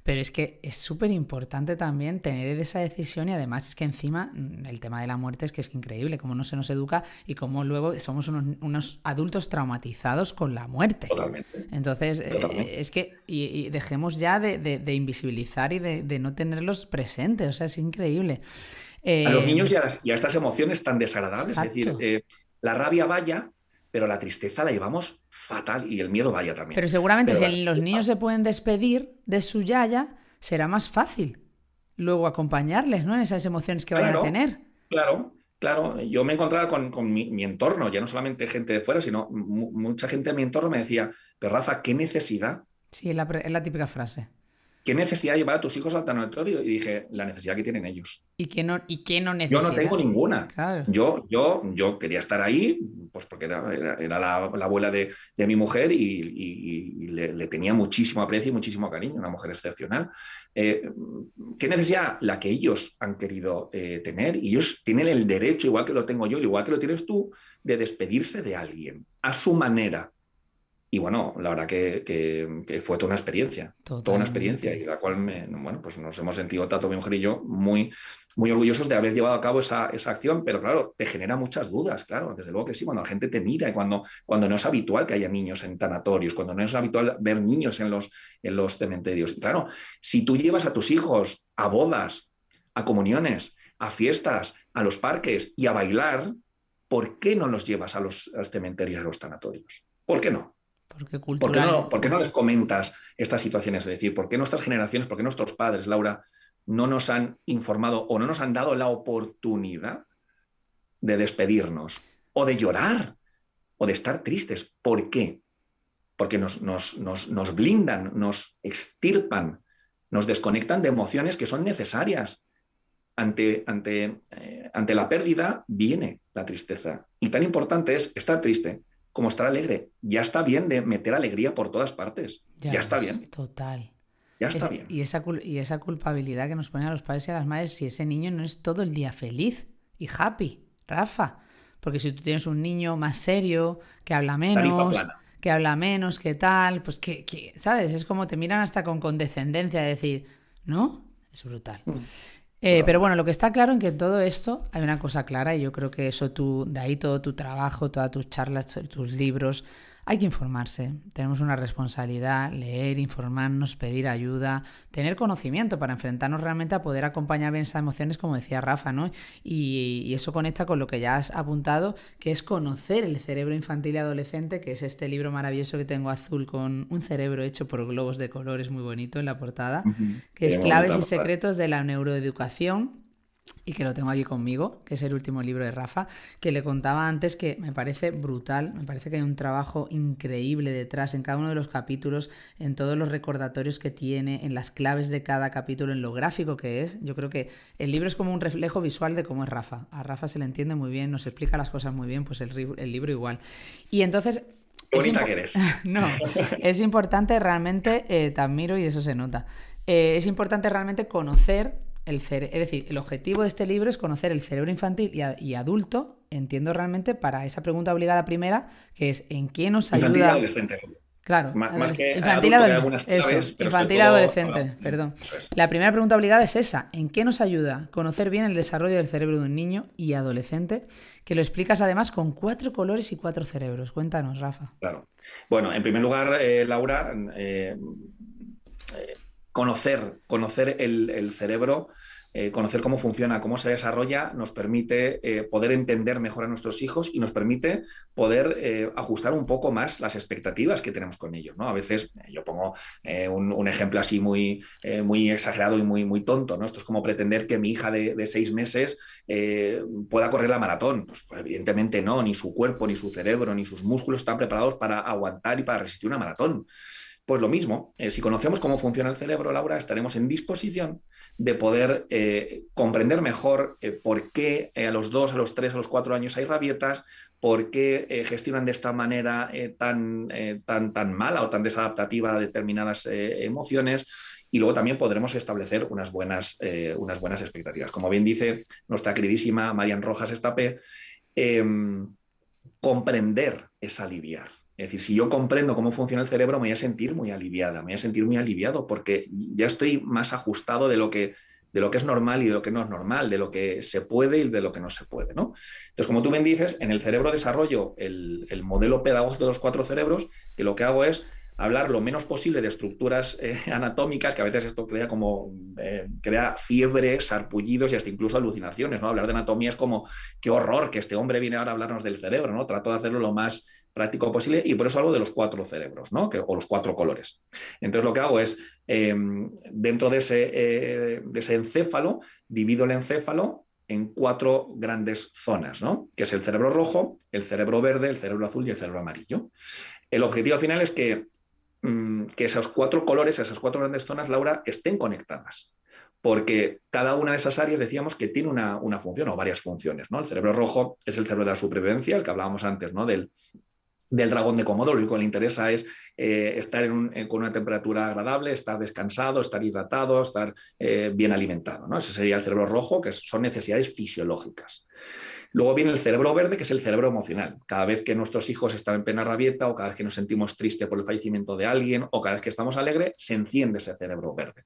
Pero es que es súper importante también tener esa decisión y además es que encima el tema de la muerte es que es increíble, cómo no se nos educa y cómo luego somos unos adultos traumatizados con la muerte. Totalmente. Entonces, Totalmente. es que y dejemos ya de invisibilizar y de no tenerlos presentes, o sea, es increíble. A los Eh, niños y a estas emociones tan desagradables, es decir, exacto. la rabia vaya, pero la tristeza la llevamos fatal y el miedo vaya también. Pero seguramente Pero si la los niños tristeza, se pueden despedir de su yaya, será más fácil luego acompañarles, ¿no? En esas emociones que vayan a claro, tener. claro, claro. Yo me encontraba con mi entorno, ya no solamente gente de fuera, sino mucha gente de mi entorno me decía, pero Rafa, Sí, es la típica frase. qué necesidad de llevar a tus hijos al tanatorio? Y dije, la necesidad que tienen ellos. ¿Y quién no Yo no tengo necesita? ninguna. Claro. Yo quería estar ahí, pues porque era la abuela de mi mujer y le tenía muchísimo aprecio y muchísimo cariño, una mujer excepcional. Eh, ¿Qué necesidad? La que ellos han querido tener y ellos tienen el derecho, igual que lo tengo yo, igual que lo tienes tú, de despedirse de alguien a su manera. Y bueno, la verdad que fue toda una experiencia y Totalmente. la cual, bueno, pues nos hemos sentido, Tato, mi mujer y yo, muy, muy orgullosos de haber llevado a cabo esa acción, pero claro, te genera muchas dudas, claro, desde luego que sí, cuando la gente te mira y cuando no es habitual que haya niños en tanatorios, cuando no es habitual ver niños en los cementerios. Y claro, si tú llevas a tus hijos a bodas, a comuniones, a fiestas, a los parques y a bailar, ¿por qué no los llevas a los cementerios y a los tanatorios? ¿Por qué no? Porque ¿ cultural. por qué no les comentas estas situaciones? Es decir, ¿por qué nuestras generaciones, por qué nuestros padres, Laura, no nos han informado o no nos han dado la oportunidad de despedirnos o de llorar o de estar tristes? ¿Por qué? Porque nos blindan, nos extirpan, nos desconectan de emociones que son necesarias. Ante la pérdida viene la tristeza. Y tan importante es estar triste como estar alegre. Ya está bien de meter alegría por todas partes. Ya Ya está ves, bien. total. Ya está bien. Y esa culpabilidad que nos ponen a los padres y a las madres si ese niño no es todo el día feliz y happy, Rafa. Porque si tú tienes un niño más serio, Tarifa plana. que habla menos, que tal, pues ¿sabes? Es como te miran hasta con condescendencia de decir, ¿no? Es brutal. Pero bueno, lo que está claro en que en todo esto hay una cosa clara y yo creo que eso de ahí todo tu trabajo, todas tus charlas, tus libros, hay que informarse. Tenemos una responsabilidad, leer, informarnos, pedir ayuda, tener conocimiento para enfrentarnos realmente a poder acompañar bien esas emociones, como decía Rafa, ¿no? Y eso conecta con lo que ya has apuntado, que es conocer el cerebro infantil y adolescente, que es este libro maravilloso que tengo azul con un cerebro hecho por globos de colores muy bonito en la portada, que es Muy Claves bonita, y ¿verdad? secretos de la neuroeducación y que lo tengo aquí conmigo, que es el último libro de Rafa, que le contaba antes que me parece brutal, me parece que hay un trabajo increíble detrás en cada uno de los capítulos, en todos los recordatorios que tiene, en las claves de cada capítulo, en lo gráfico que es. Yo creo que el libro es como un reflejo visual de cómo es Rafa. A Rafa se le entiende muy bien, nos explica las cosas muy bien, pues el libro igual. Y entonces Qué bonita que eres. no, es importante realmente, te admiro y eso se nota. Es importante realmente conocer el cerebro, es decir, el objetivo de este libro es conocer el cerebro infantil y adulto, entiendo realmente, para esa pregunta obligada primera, que es ¿en qué nos Infantil y ayuda? adolescente. Claro, Más que infantil adulto, que hay algunas eso, claves, pero sobre infantil todo adolescente, perdón. eso es. La primera pregunta obligada es esa, ¿en qué nos ayuda conocer bien el desarrollo del cerebro de un niño y adolescente? Que lo explicas además con 4 colores y 4 cerebros. Cuéntanos, Rafa. Claro. Bueno, en primer lugar, Laura, conocer el cerebro, conocer cómo funciona, cómo se desarrolla, nos permite poder entender mejor a nuestros hijos y nos permite poder ajustar un poco más las expectativas que tenemos con ellos, ¿no? A veces, yo pongo un ejemplo así muy exagerado y muy tonto, ¿no? Esto es como pretender que mi hija de 6 meses pueda correr la maratón. Pues evidentemente no, ni su cuerpo, ni su cerebro, ni sus músculos están preparados para aguantar y para resistir una maratón. Pues lo mismo, si conocemos cómo funciona el cerebro, Laura, estaremos en disposición de poder comprender mejor por qué a los 2, a los 3, a los 4 años hay rabietas, por qué gestionan de esta manera tan mala o tan desadaptativa determinadas emociones. Y luego también podremos establecer unas buenas expectativas. Como bien dice nuestra queridísima Marian Rojas Estapé, comprender es aliviar. Es decir, si yo comprendo cómo funciona el cerebro, me voy a sentir muy aliviada, me voy a sentir muy aliviado porque ya estoy más ajustado de lo que es normal y de lo que no es normal, de lo que se puede y de lo que no se puede, ¿no? Entonces, como tú bien dices, en el cerebro desarrollo el modelo pedagógico de los 4 cerebros, que lo que hago es hablar lo menos posible de estructuras anatómicas, que a veces esto crea fiebre, sarpullidos y hasta incluso alucinaciones, ¿no? Hablar de anatomía es como, qué horror que este hombre viene ahora a hablarnos del cerebro, ¿no? Trato de hacerlo lo más práctico posible y por eso hablo de los 4 cerebros, ¿no? O los 4 colores. Entonces lo que hago es, dentro de ese encéfalo, divido el encéfalo en 4 grandes zonas, ¿no? Que es el cerebro rojo, el cerebro verde, el cerebro azul y el cerebro amarillo. El objetivo al final es que esos 4 colores, esas 4 grandes zonas, Laura, estén conectadas. Porque cada una de esas áreas decíamos que tiene una función o varias funciones, ¿no? El cerebro rojo es el cerebro de la supervivencia, el que hablábamos antes, ¿no? Del dragón de Komodo. Lo único que le interesa es estar con una temperatura agradable, estar descansado, estar hidratado, estar bien alimentado, ¿no? Ese sería el cerebro rojo, que son necesidades fisiológicas. Luego viene el cerebro verde, que es el cerebro emocional. Cada vez que nuestros hijos están en plena rabieta o cada vez que nos sentimos tristes por el fallecimiento de alguien o cada vez que estamos alegres, se enciende ese cerebro verde.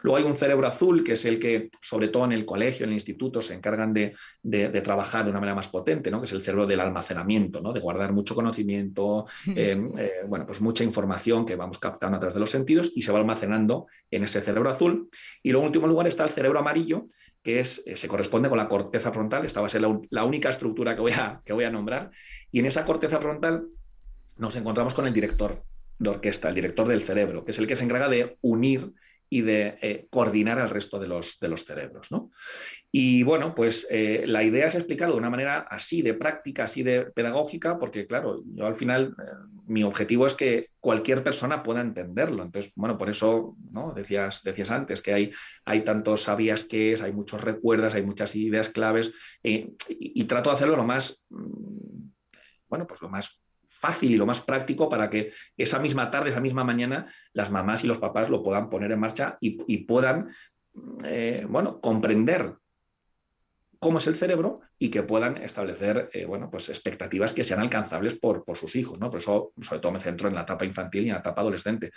Luego hay un cerebro azul, que es el que, sobre todo en el colegio, en el instituto, se encargan de trabajar de una manera más potente, ¿no? Que es el cerebro del almacenamiento, ¿no? De guardar mucho conocimiento, pues mucha información que vamos captando a través de los sentidos y se va almacenando en ese cerebro azul. Y luego, en último lugar, está el cerebro amarillo, que se corresponde con la corteza frontal. Esta va a ser la única estructura que voy a nombrar. Y en esa corteza frontal nos encontramos con el director de orquesta, el director del cerebro, que es el que se encarga de unir y de coordinar al resto de los cerebros, ¿no? Y bueno, pues la idea es explicarlo de una manera así de práctica, así de pedagógica, porque claro, yo al final mi objetivo es que cualquier persona pueda entenderlo. Entonces, bueno, por eso, ¿no? Decías antes que hay tantos sabías qué es, hay muchos recuerdas, hay muchas ideas claves y trato de hacerlo lo más, pues lo más fácil y lo más práctico para que esa misma tarde, esa misma mañana, las mamás y los papás lo puedan poner en marcha y puedan, comprender cómo es el cerebro y que puedan establecer pues expectativas que sean alcanzables por sus hijos, ¿no? Por eso, sobre todo, me centro en la etapa infantil y en la etapa adolescente.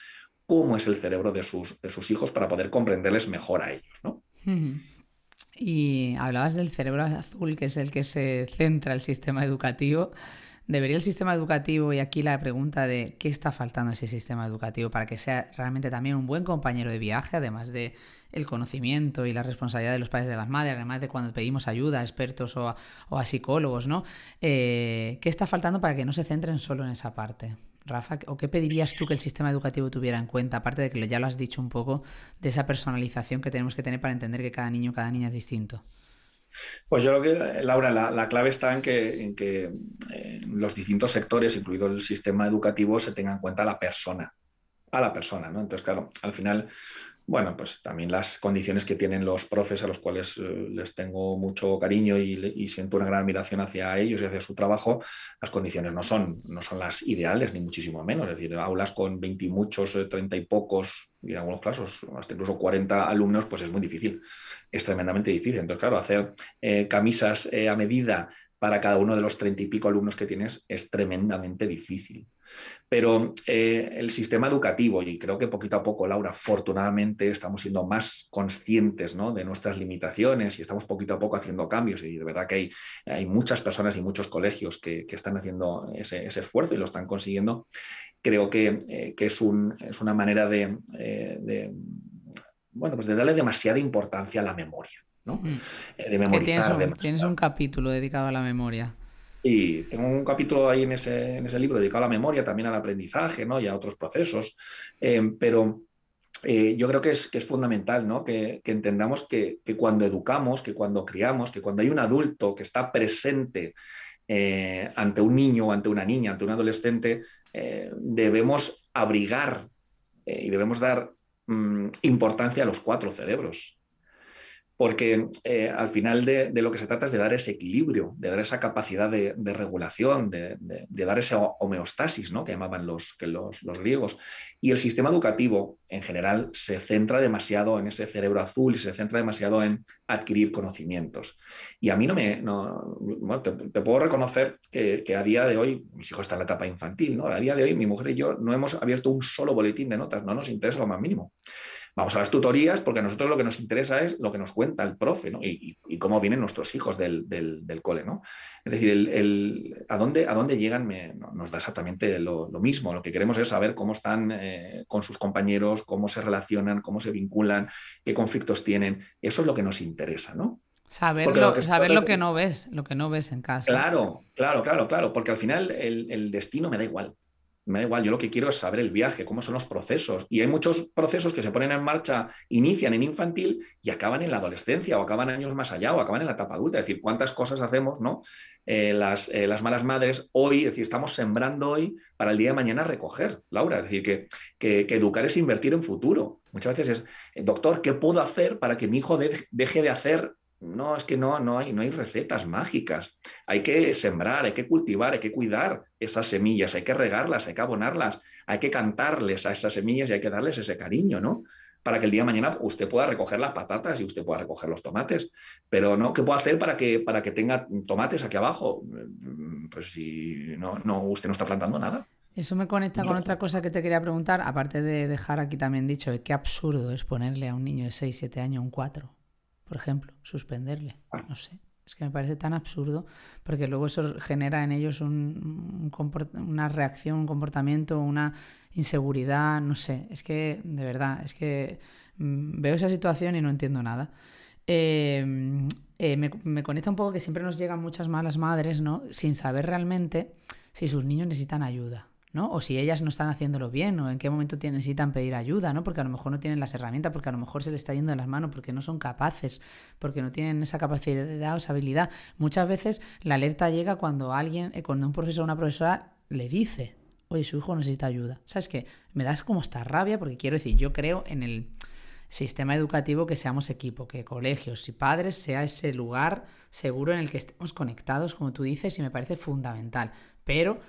¿Cómo es el cerebro de sus hijos para poder comprenderles mejor a ellos, ¿no? Y hablabas del cerebro azul, que es el que se centra el sistema educativo. ¿Debería el sistema educativo, y aquí la pregunta de qué está faltando a ese sistema educativo para que sea realmente también un buen compañero de viaje, además de el conocimiento y la responsabilidad de los padres y de las madres, además de cuando pedimos ayuda a expertos o a psicólogos, ¿no? ¿Qué está faltando para que no se centren solo en esa parte? Rafa, ¿o qué pedirías tú que el sistema educativo tuviera en cuenta, aparte de que ya lo has dicho un poco, de esa personalización que tenemos que tener para entender que cada niño, cada niña es distinto? Pues yo creo que, Laura, la clave está en que los distintos sectores, incluido el sistema educativo, se tenga en cuenta a la persona, ¿no? Entonces, claro, al final, bueno, pues también las condiciones que tienen los profes, a los cuales les tengo mucho cariño y siento una gran admiración hacia ellos y hacia su trabajo, las condiciones no son las ideales, ni muchísimo menos. Es decir, aulas con 20 y muchos, 30 y pocos, y en algunos casos hasta incluso 40 alumnos, pues es muy difícil, es tremendamente difícil. Entonces, claro, hacer camisas a medida para cada uno de los 30 y pico alumnos que tienes es tremendamente difícil. Pero el sistema educativo, y creo que poquito a poco, Laura, afortunadamente estamos siendo más conscientes, ¿no? De nuestras limitaciones y estamos poquito a poco haciendo cambios, y de verdad que hay muchas personas y muchos colegios que están haciendo ese esfuerzo y lo están consiguiendo. Creo que es una manera pues de darle demasiada importancia a la memoria, ¿no? De memorizar demasiado. Tienes un capítulo dedicado a la memoria. Y tengo un capítulo ahí en ese libro dedicado a la memoria, también al aprendizaje, ¿no? Y a otros procesos. Pero yo creo que es fundamental, ¿no? Que entendamos que cuando educamos, que cuando criamos, que cuando hay un adulto que está presente ante un niño, ante una niña, ante un adolescente, debemos abrigar y debemos dar importancia a los 4 cerebros. porque al final de lo que se trata es de dar ese equilibrio, de dar esa capacidad de regulación, de dar esa homeostasis, ¿no? Que llamaban los griegos. Y el sistema educativo en general se centra demasiado en ese cerebro azul y se centra demasiado en adquirir conocimientos. Y a mí bueno, te puedo reconocer que a día de hoy, mis hijos están en la etapa infantil, ¿no? A día de hoy mi mujer y yo no hemos abierto un solo boletín de notas, no nos interesa lo más mínimo. Vamos a las tutorías porque a nosotros lo que nos interesa es lo que nos cuenta el profe, ¿no? Y cómo vienen nuestros hijos del cole, ¿no? Es decir, a dónde llegan nos da exactamente lo mismo. Lo que queremos es saber cómo están con sus compañeros, cómo se relacionan, cómo se vinculan, qué conflictos tienen. Eso es lo que nos interesa, ¿no? Saber lo que no ves en casa. Claro, porque al final el destino me da igual. Me da igual, yo lo que quiero es saber el viaje, cómo son los procesos. Y hay muchos procesos que se ponen en marcha, inician en infantil y acaban en la adolescencia o acaban años más allá o acaban en la etapa adulta. Es decir, cuántas cosas hacemos, ¿no? Las malas madres hoy, es decir, estamos sembrando hoy para el día de mañana recoger, Laura. Es decir, que educar es invertir en futuro. Muchas veces es, doctor, ¿qué puedo hacer para que mi hijo deje de hacer? No, es que no hay recetas mágicas. Hay que sembrar, hay que cultivar, hay que cuidar esas semillas, hay que regarlas, hay que abonarlas, hay que cantarles a esas semillas y hay que darles ese cariño, ¿no? Para que el día de mañana usted pueda recoger las patatas y usted pueda recoger los tomates. Pero no, ¿qué puedo hacer para que tenga tomates aquí abajo? Pues si usted no está plantando nada. Eso me conecta con otra cosa que te quería preguntar, aparte de dejar aquí también dicho, qué absurdo es ponerle a un niño de 6, 7 años un 4. Por ejemplo, suspenderle, no sé, es que me parece tan absurdo porque luego eso genera en ellos una reacción, un comportamiento, una inseguridad, no sé, es que de verdad, es que veo esa situación y no entiendo nada. Me conecta un poco que siempre nos llegan muchas malas madres, ¿no? Sin saber realmente si sus niños necesitan ayuda, ¿no? O si ellas no están haciéndolo bien, o en qué momento necesitan pedir ayuda, ¿no? Porque a lo mejor no tienen las herramientas, porque a lo mejor se les está yendo de las manos, porque no son capaces, porque no tienen esa capacidad o esa habilidad. Muchas veces la alerta llega cuando un profesor o una profesora le dice, oye, su hijo necesita ayuda. ¿Sabes qué? Me das como esta rabia, porque quiero decir, yo creo en el sistema educativo que seamos equipo, que colegios y padres sea ese lugar seguro en el que estemos conectados, como tú dices, y me parece fundamental. Pero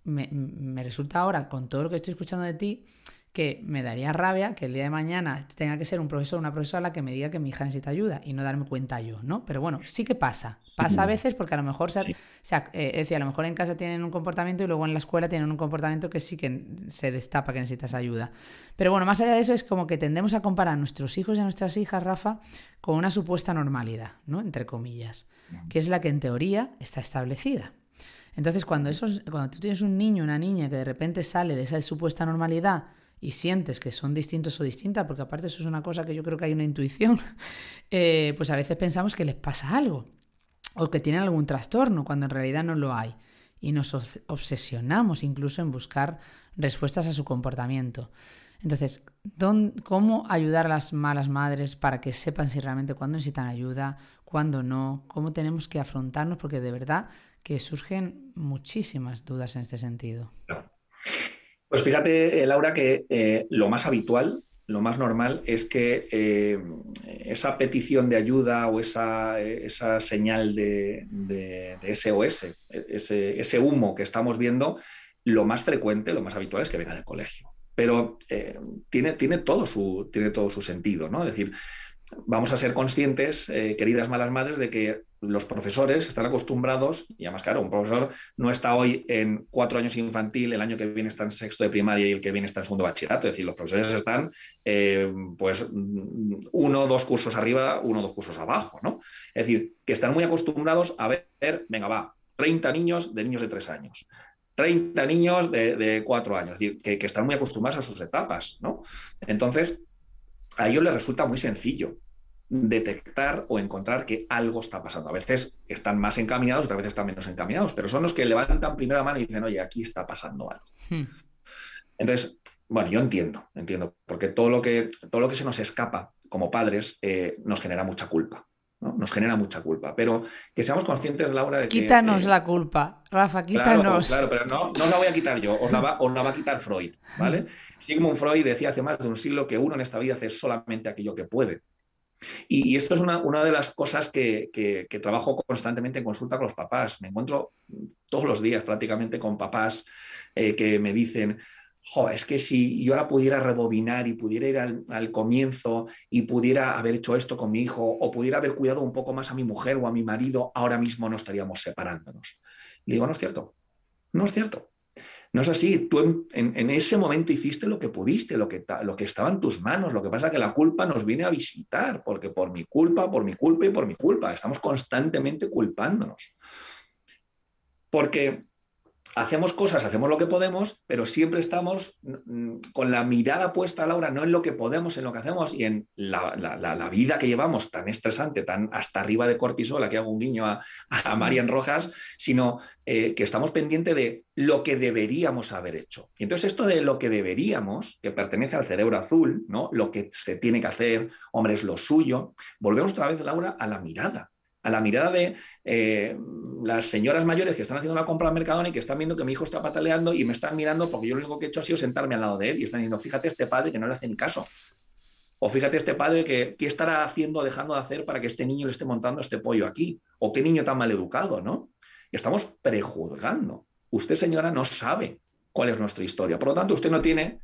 me resulta ahora, con todo lo que estoy escuchando de ti, que me daría rabia que el día de mañana tenga que ser un profesor o una profesora la que me diga que mi hija necesita ayuda y no darme cuenta yo, ¿no? Pero bueno, sí que pasa. Pasa a veces porque a lo mejor es decir, a lo mejor en casa tienen un comportamiento y luego en la escuela tienen un comportamiento que sí que se destapa que necesitas ayuda. Pero bueno, más allá de eso es como que tendemos a comparar a nuestros hijos y a nuestras hijas, Rafa, con una supuesta normalidad, ¿no? Entre comillas, que es la que en teoría está establecida. Entonces, cuando tú tienes un niño o una niña que de repente sale de esa supuesta normalidad y sientes que son distintos o distintas, porque aparte eso es una cosa que yo creo que hay una intuición, pues a veces pensamos que les pasa algo o que tienen algún trastorno cuando en realidad no lo hay. Y nos obsesionamos incluso en buscar respuestas a su comportamiento. Entonces, ¿cómo ayudar a las malas madres para que sepan si realmente cuándo necesitan ayuda, cuándo no? ¿Cómo tenemos que afrontarnos? Porque de verdad que surgen muchísimas dudas en este sentido. Pues fíjate, Laura, que lo más habitual, lo más normal es que esa petición de ayuda o esa señal de SOS, ese humo que estamos viendo, lo más frecuente, lo más habitual es que venga del colegio. Pero tiene todo su sentido, ¿no? Es decir, vamos a ser conscientes, queridas malas madres, de que los profesores están acostumbrados, y además, claro, un profesor no está hoy en 4 años infantil, el año que viene está en 6º de primaria y el que viene está en 2º de bachillerato. Es decir, los profesores están, 1 o 2 cursos arriba, 1 o 2 cursos abajo, ¿no? Es decir, que están muy acostumbrados a ver, venga, va, 30 niños de 3 años. 30 niños de 4 años, es decir, que están muy acostumbrados a sus etapas, ¿no? Entonces, a ellos les resulta muy sencillo detectar o encontrar que algo está pasando. A veces están más encaminados, otras veces están menos encaminados, pero son los que levantan primera mano y dicen, oye, aquí está pasando algo. Entonces, bueno, yo entiendo, porque todo lo que se nos escapa como padres nos genera mucha culpa, ¿no? Nos genera mucha culpa, pero que seamos conscientes, Laura, de que... Quítanos la culpa, Rafa, quítanos. Claro, pero no la voy a quitar yo, os la va a quitar Freud, ¿vale? Sigmund Freud decía hace más de un siglo que uno en esta vida hace solamente aquello que puede. Y esto es una de las cosas que trabajo constantemente en consulta con los papás. Me encuentro todos los días prácticamente con papás que me dicen, jo, es que si yo ahora pudiera rebobinar y pudiera ir al comienzo y pudiera haber hecho esto con mi hijo o pudiera haber cuidado un poco más a mi mujer o a mi marido, ahora mismo no estaríamos separándonos. Le digo, no es cierto, no es cierto. No es así, tú en ese momento hiciste lo que pudiste, lo que estaba en tus manos. Lo que pasa es que la culpa nos viene a visitar, porque por mi culpa, por mi culpa y por mi culpa, estamos constantemente culpándonos. Porque hacemos cosas, hacemos lo que podemos, pero siempre estamos con la mirada puesta, Laura, no en lo que podemos, en lo que hacemos y en la vida que llevamos tan estresante, tan hasta arriba de cortisol, aquí hago un guiño a Marian Rojas, sino que estamos pendientes de lo que deberíamos haber hecho. Y entonces esto de lo que deberíamos, que pertenece al cerebro azul, ¿no? Lo que se tiene que hacer, hombre, es lo suyo, volvemos otra vez, Laura, a la mirada de las señoras mayores que están haciendo la compra al Mercadona y que están viendo que mi hijo está pataleando y me están mirando porque yo lo único que he hecho ha sido sentarme al lado de él y están diciendo, fíjate este padre que no le hace ni caso. O fíjate este padre que qué estará haciendo o dejando de hacer para que este niño le esté montando este pollo aquí. O qué niño tan mal educado, ¿no? Estamos prejuzgando. Usted, señora, no sabe cuál es nuestra historia. Por lo tanto, usted no tiene,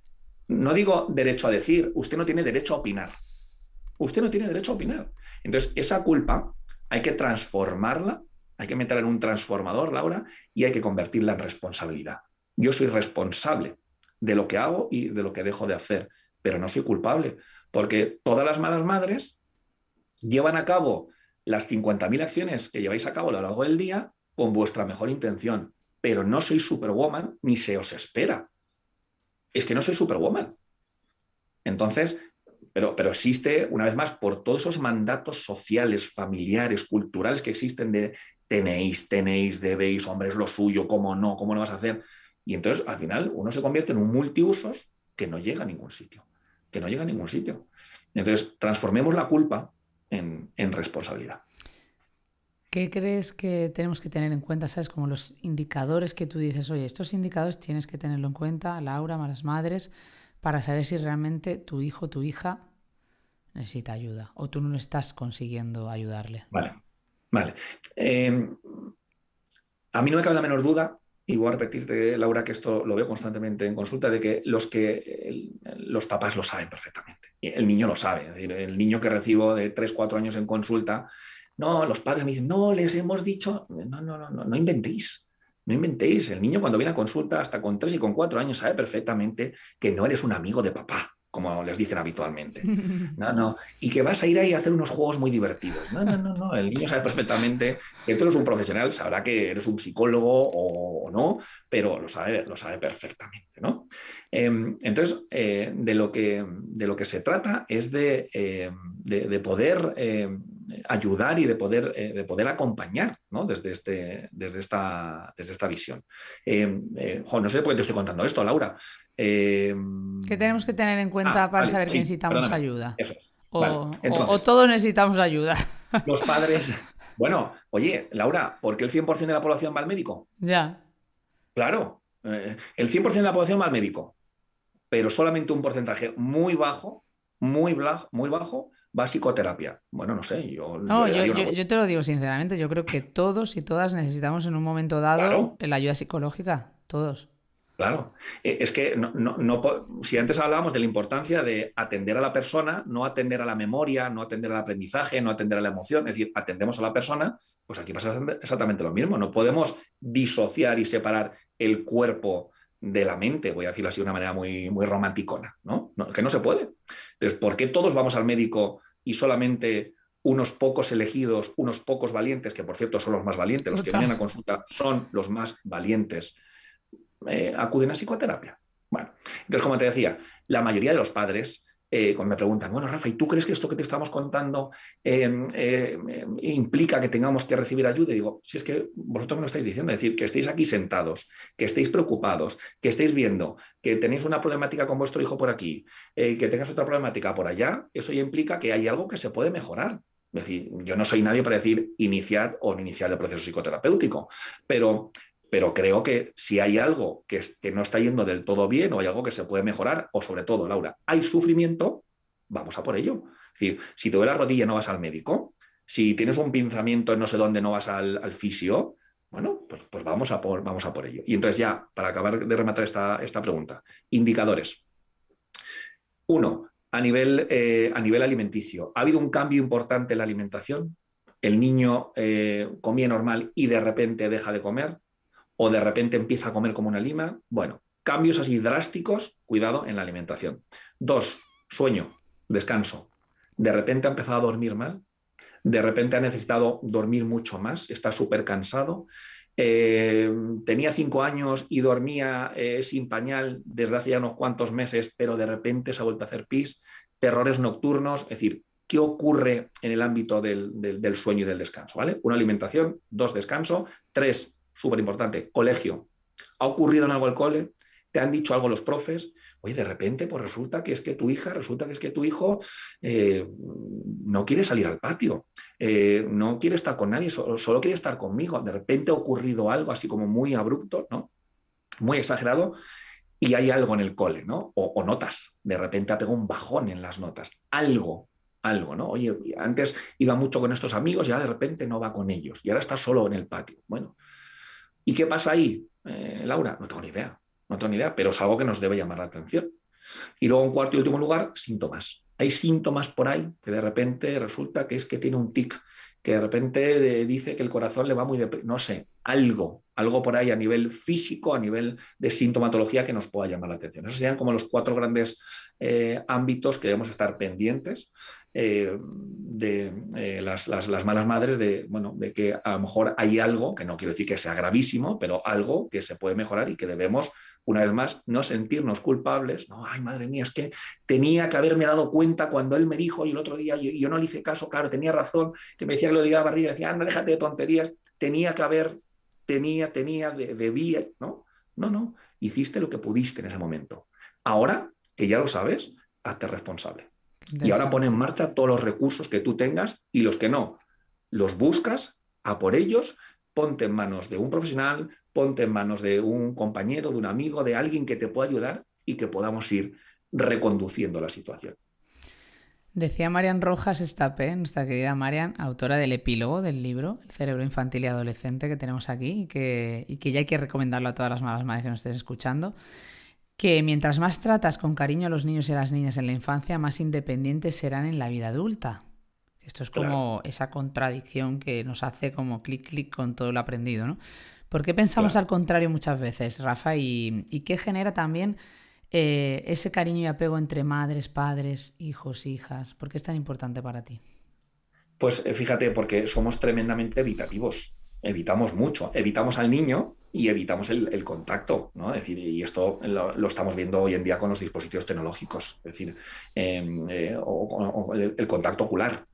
no digo derecho a decir, usted no tiene derecho a opinar. Usted no tiene derecho a opinar. Entonces, esa culpa hay que transformarla, hay que meterla en un transformador, Laura, y hay que convertirla en responsabilidad. Yo soy responsable de lo que hago y de lo que dejo de hacer, pero no soy culpable, porque todas las malas madres llevan a cabo las 50.000 acciones que lleváis a cabo a lo largo del día con vuestra mejor intención, pero no soy Superwoman ni se os espera. Es que no soy Superwoman. Entonces, pero existe, una vez más, por todos esos mandatos sociales, familiares, culturales que existen de tenéis, debéis, hombre, es lo suyo, cómo lo vas a hacer. Y entonces, al final, uno se convierte en un multiusos que no llega a ningún sitio. Entonces, transformemos la culpa en responsabilidad. ¿Qué crees que tenemos que tener en cuenta, sabes, como los indicadores que tú dices, oye, estos indicadores tienes que tenerlo en cuenta, Laura, malas madres, para saber si realmente tu hijo o tu hija necesita ayuda o tú no estás consiguiendo ayudarle? Vale. A mí no me cabe la menor duda, y voy a repetirte, Laura, que esto lo veo constantemente en consulta, de que los papás lo saben perfectamente. El niño lo sabe. Es decir, el niño que recibo de 3, 4 años en consulta, no, los padres me dicen, no, les hemos dicho, no inventéis. No inventéis. El niño cuando viene a consulta hasta con 3 y con 4 años sabe perfectamente que no eres un amigo de papá, como les dicen habitualmente. No. Y que vas a ir ahí a hacer unos juegos muy divertidos. No. El niño sabe perfectamente que tú eres un profesional, sabrá que eres un psicólogo o no, pero lo sabe perfectamente, ¿no? Entonces, de lo que se trata es de poder ayudar y de poder acompañar, ¿no? desde esta visión. No sé por qué te estoy contando esto, Laura. ¿Qué tenemos que tener en cuenta para saber que necesitamos ayuda? Eso es. O todos necesitamos ayuda. Los padres... Bueno, oye, Laura, ¿por qué el 100% de la población va al médico? Ya. Claro, el 100% de la población va al médico, pero solamente un porcentaje muy bajo va a psicoterapia. Bueno, no sé, yo te lo digo sinceramente, yo creo que todos y todas necesitamos en un momento dado la ayuda psicológica, todos. Claro, es que si antes hablábamos de la importancia de atender a la persona, no atender a la memoria, no atender al aprendizaje, no atender a la emoción, es decir, atendemos a la persona, pues aquí pasa exactamente lo mismo. No podemos disociar y separar el cuerpo de la mente, voy a decirlo así de una manera muy, muy romanticona, ¿no? Que no se puede. Entonces, ¿por qué todos vamos al médico y solamente unos pocos elegidos, unos pocos valientes, que por cierto son los más valientes, los que vienen a consulta son los más valientes, acuden a psicoterapia? Bueno, entonces, como te decía, la mayoría de los padres, cuando me preguntan, bueno, Rafa, ¿y tú crees que esto que te estamos contando implica que tengamos que recibir ayuda? Y digo, si es que vosotros me lo estáis diciendo, es decir, que estéis aquí sentados, que estéis preocupados, que estéis viendo que tenéis una problemática con vuestro hijo por aquí, que tengas otra problemática por allá, eso ya implica que hay algo que se puede mejorar. Es decir, yo no soy nadie para decir iniciar o no iniciar el proceso psicoterapéutico, pero creo que si hay algo que no está yendo del todo bien o hay algo que se puede mejorar, o sobre todo, Laura, hay sufrimiento, vamos a por ello. Es decir, si te duele la rodilla no vas al médico, si tienes un pinzamiento en no sé dónde no vas al fisio, bueno, pues vamos a por ello. Y entonces ya, para acabar de rematar esta pregunta, indicadores. Uno, a nivel alimenticio, ¿ha habido un cambio importante en la alimentación? ¿El niño comía normal y de repente deja de comer? ¿O de repente empieza a comer como una lima? Bueno, cambios así drásticos, cuidado en la alimentación. Dos, sueño, descanso. ¿De repente ha empezado a dormir mal? ¿De repente ha necesitado dormir mucho más? ¿Está súper cansado? Tenía 5 años y dormía sin pañal desde hace ya unos cuantos meses, pero de repente se ha vuelto a hacer pis, terrores nocturnos, es decir, ¿qué ocurre en el ámbito del sueño y del descanso? ¿Vale? Una alimentación, 2, descanso, 3, súper importante, colegio. ¿Ha ocurrido en algo el cole? ¿Te han dicho algo los profes? Oye, de repente, pues resulta que es que tu hija, resulta que es que tu hijo no quiere salir al patio, no quiere estar con nadie, solo quiere estar conmigo. De repente ha ocurrido algo así como muy abrupto, ¿no? Muy exagerado, y hay algo en el cole, ¿no? O notas, de repente ha pegado un bajón en las notas, algo, ¿no? Oye, antes iba mucho con estos amigos y ahora de repente no va con ellos y ahora está solo en el patio. Bueno, ¿y qué pasa ahí, Laura? No tengo ni idea. No tengo ni idea, pero es algo que nos debe llamar la atención. Y luego, en cuarto y último lugar, síntomas. Hay síntomas por ahí que de repente resulta que es que tiene un tic, que de repente dice que el corazón le va muy deprisa. No sé, algo por ahí a nivel físico, a nivel de sintomatología que nos pueda llamar la atención. Esos serían como los 4 grandes ámbitos que debemos estar pendientes de las malas madres, de que a lo mejor hay algo, que no quiero decir que sea gravísimo, pero algo que se puede mejorar y que debemos, una vez más, no sentirnos culpables. No, ay, madre mía, es que tenía que haberme dado cuenta cuando él me dijo y el otro día yo no le hice caso, claro, tenía razón, que me decía que lo diga barriga, decía, anda, déjate de tonterías, tenía que haber, debía, ¿no? No, hiciste lo que pudiste en ese momento. Ahora que ya lo sabes, hazte responsable. Y ahora pon en marcha todos los recursos que tú tengas y los que no, los buscas a por ellos, ponte en manos de un profesional, ponte en manos de un compañero, de un amigo, de alguien que te pueda ayudar y que podamos ir reconduciendo la situación. Decía Marian Rojas Estapé, nuestra querida Marian, autora del epílogo del libro El cerebro infantil y adolescente que tenemos aquí y que ya hay que recomendarlo a todas las malas madres que nos estés escuchando, que mientras más tratas con cariño a los niños y a las niñas en la infancia, más independientes serán en la vida adulta. Esto es como esa contradicción que nos hace como clic con todo lo aprendido, ¿no? ¿Por qué pensamos al contrario muchas veces, Rafa? ¿Y qué genera también ese cariño y apego entre madres, padres, hijos, hijas? ¿Por qué es tan importante para ti? Pues fíjate, porque somos tremendamente evitativos. Evitamos mucho. Evitamos al niño y evitamos el contacto, ¿no? Es decir, y esto lo estamos viendo hoy en día con los dispositivos tecnológicos. Es decir, o el contacto ocular.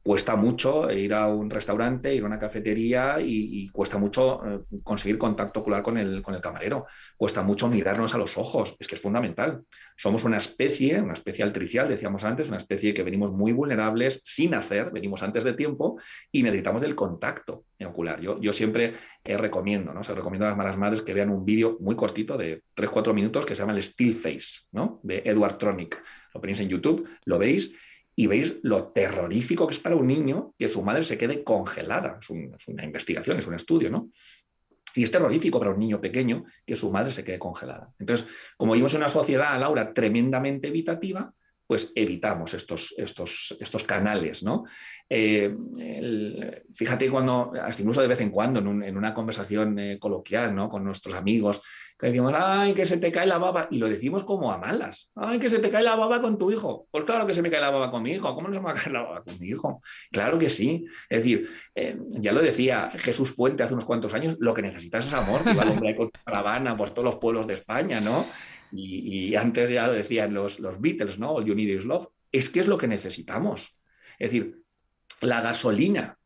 Cuesta mucho ir a un restaurante, ir a una cafetería y cuesta mucho conseguir contacto ocular con el camarero. Cuesta mucho mirarnos a los ojos. Es que es fundamental. Somos una especie altricial, decíamos antes, una especie que venimos muy vulnerables sin nacer, venimos antes de tiempo y necesitamos del contacto ocular. Yo siempre recomiendo, ¿no? Se recomiendo a las malas madres que vean un vídeo muy cortito de 3-4 minutos que se llama el Still Face, ¿no? De Edward Tronick. Lo ponéis en YouTube, lo veis y veis lo terrorífico que es para un niño que su madre se quede congelada. Es una investigación, es un estudio, ¿no? Y es terrorífico para un niño pequeño que su madre se quede congelada. Entonces, como vivimos en una sociedad, Laura, tremendamente evitativa, pues evitamos estos canales, ¿no? Fíjate cuando, hasta incluso de vez en cuando, en una conversación coloquial, ¿no? Con nuestros amigos, que decimos, ay, que se te cae la baba, y lo decimos como a malas, ay, que se te cae la baba con tu hijo. Pues claro que se me cae la baba con mi hijo, ¿cómo no se me va a caer la baba con mi hijo? Claro que sí. Es decir, ya lo decía Jesús Puente hace unos cuantos años, lo que necesitas es amor, que iba el hombre con caravana por todos los pueblos de España, ¿no? Y antes ya lo decían los Beatles, ¿no? All you need is love. Es que es lo que necesitamos. Es decir, la gasolina,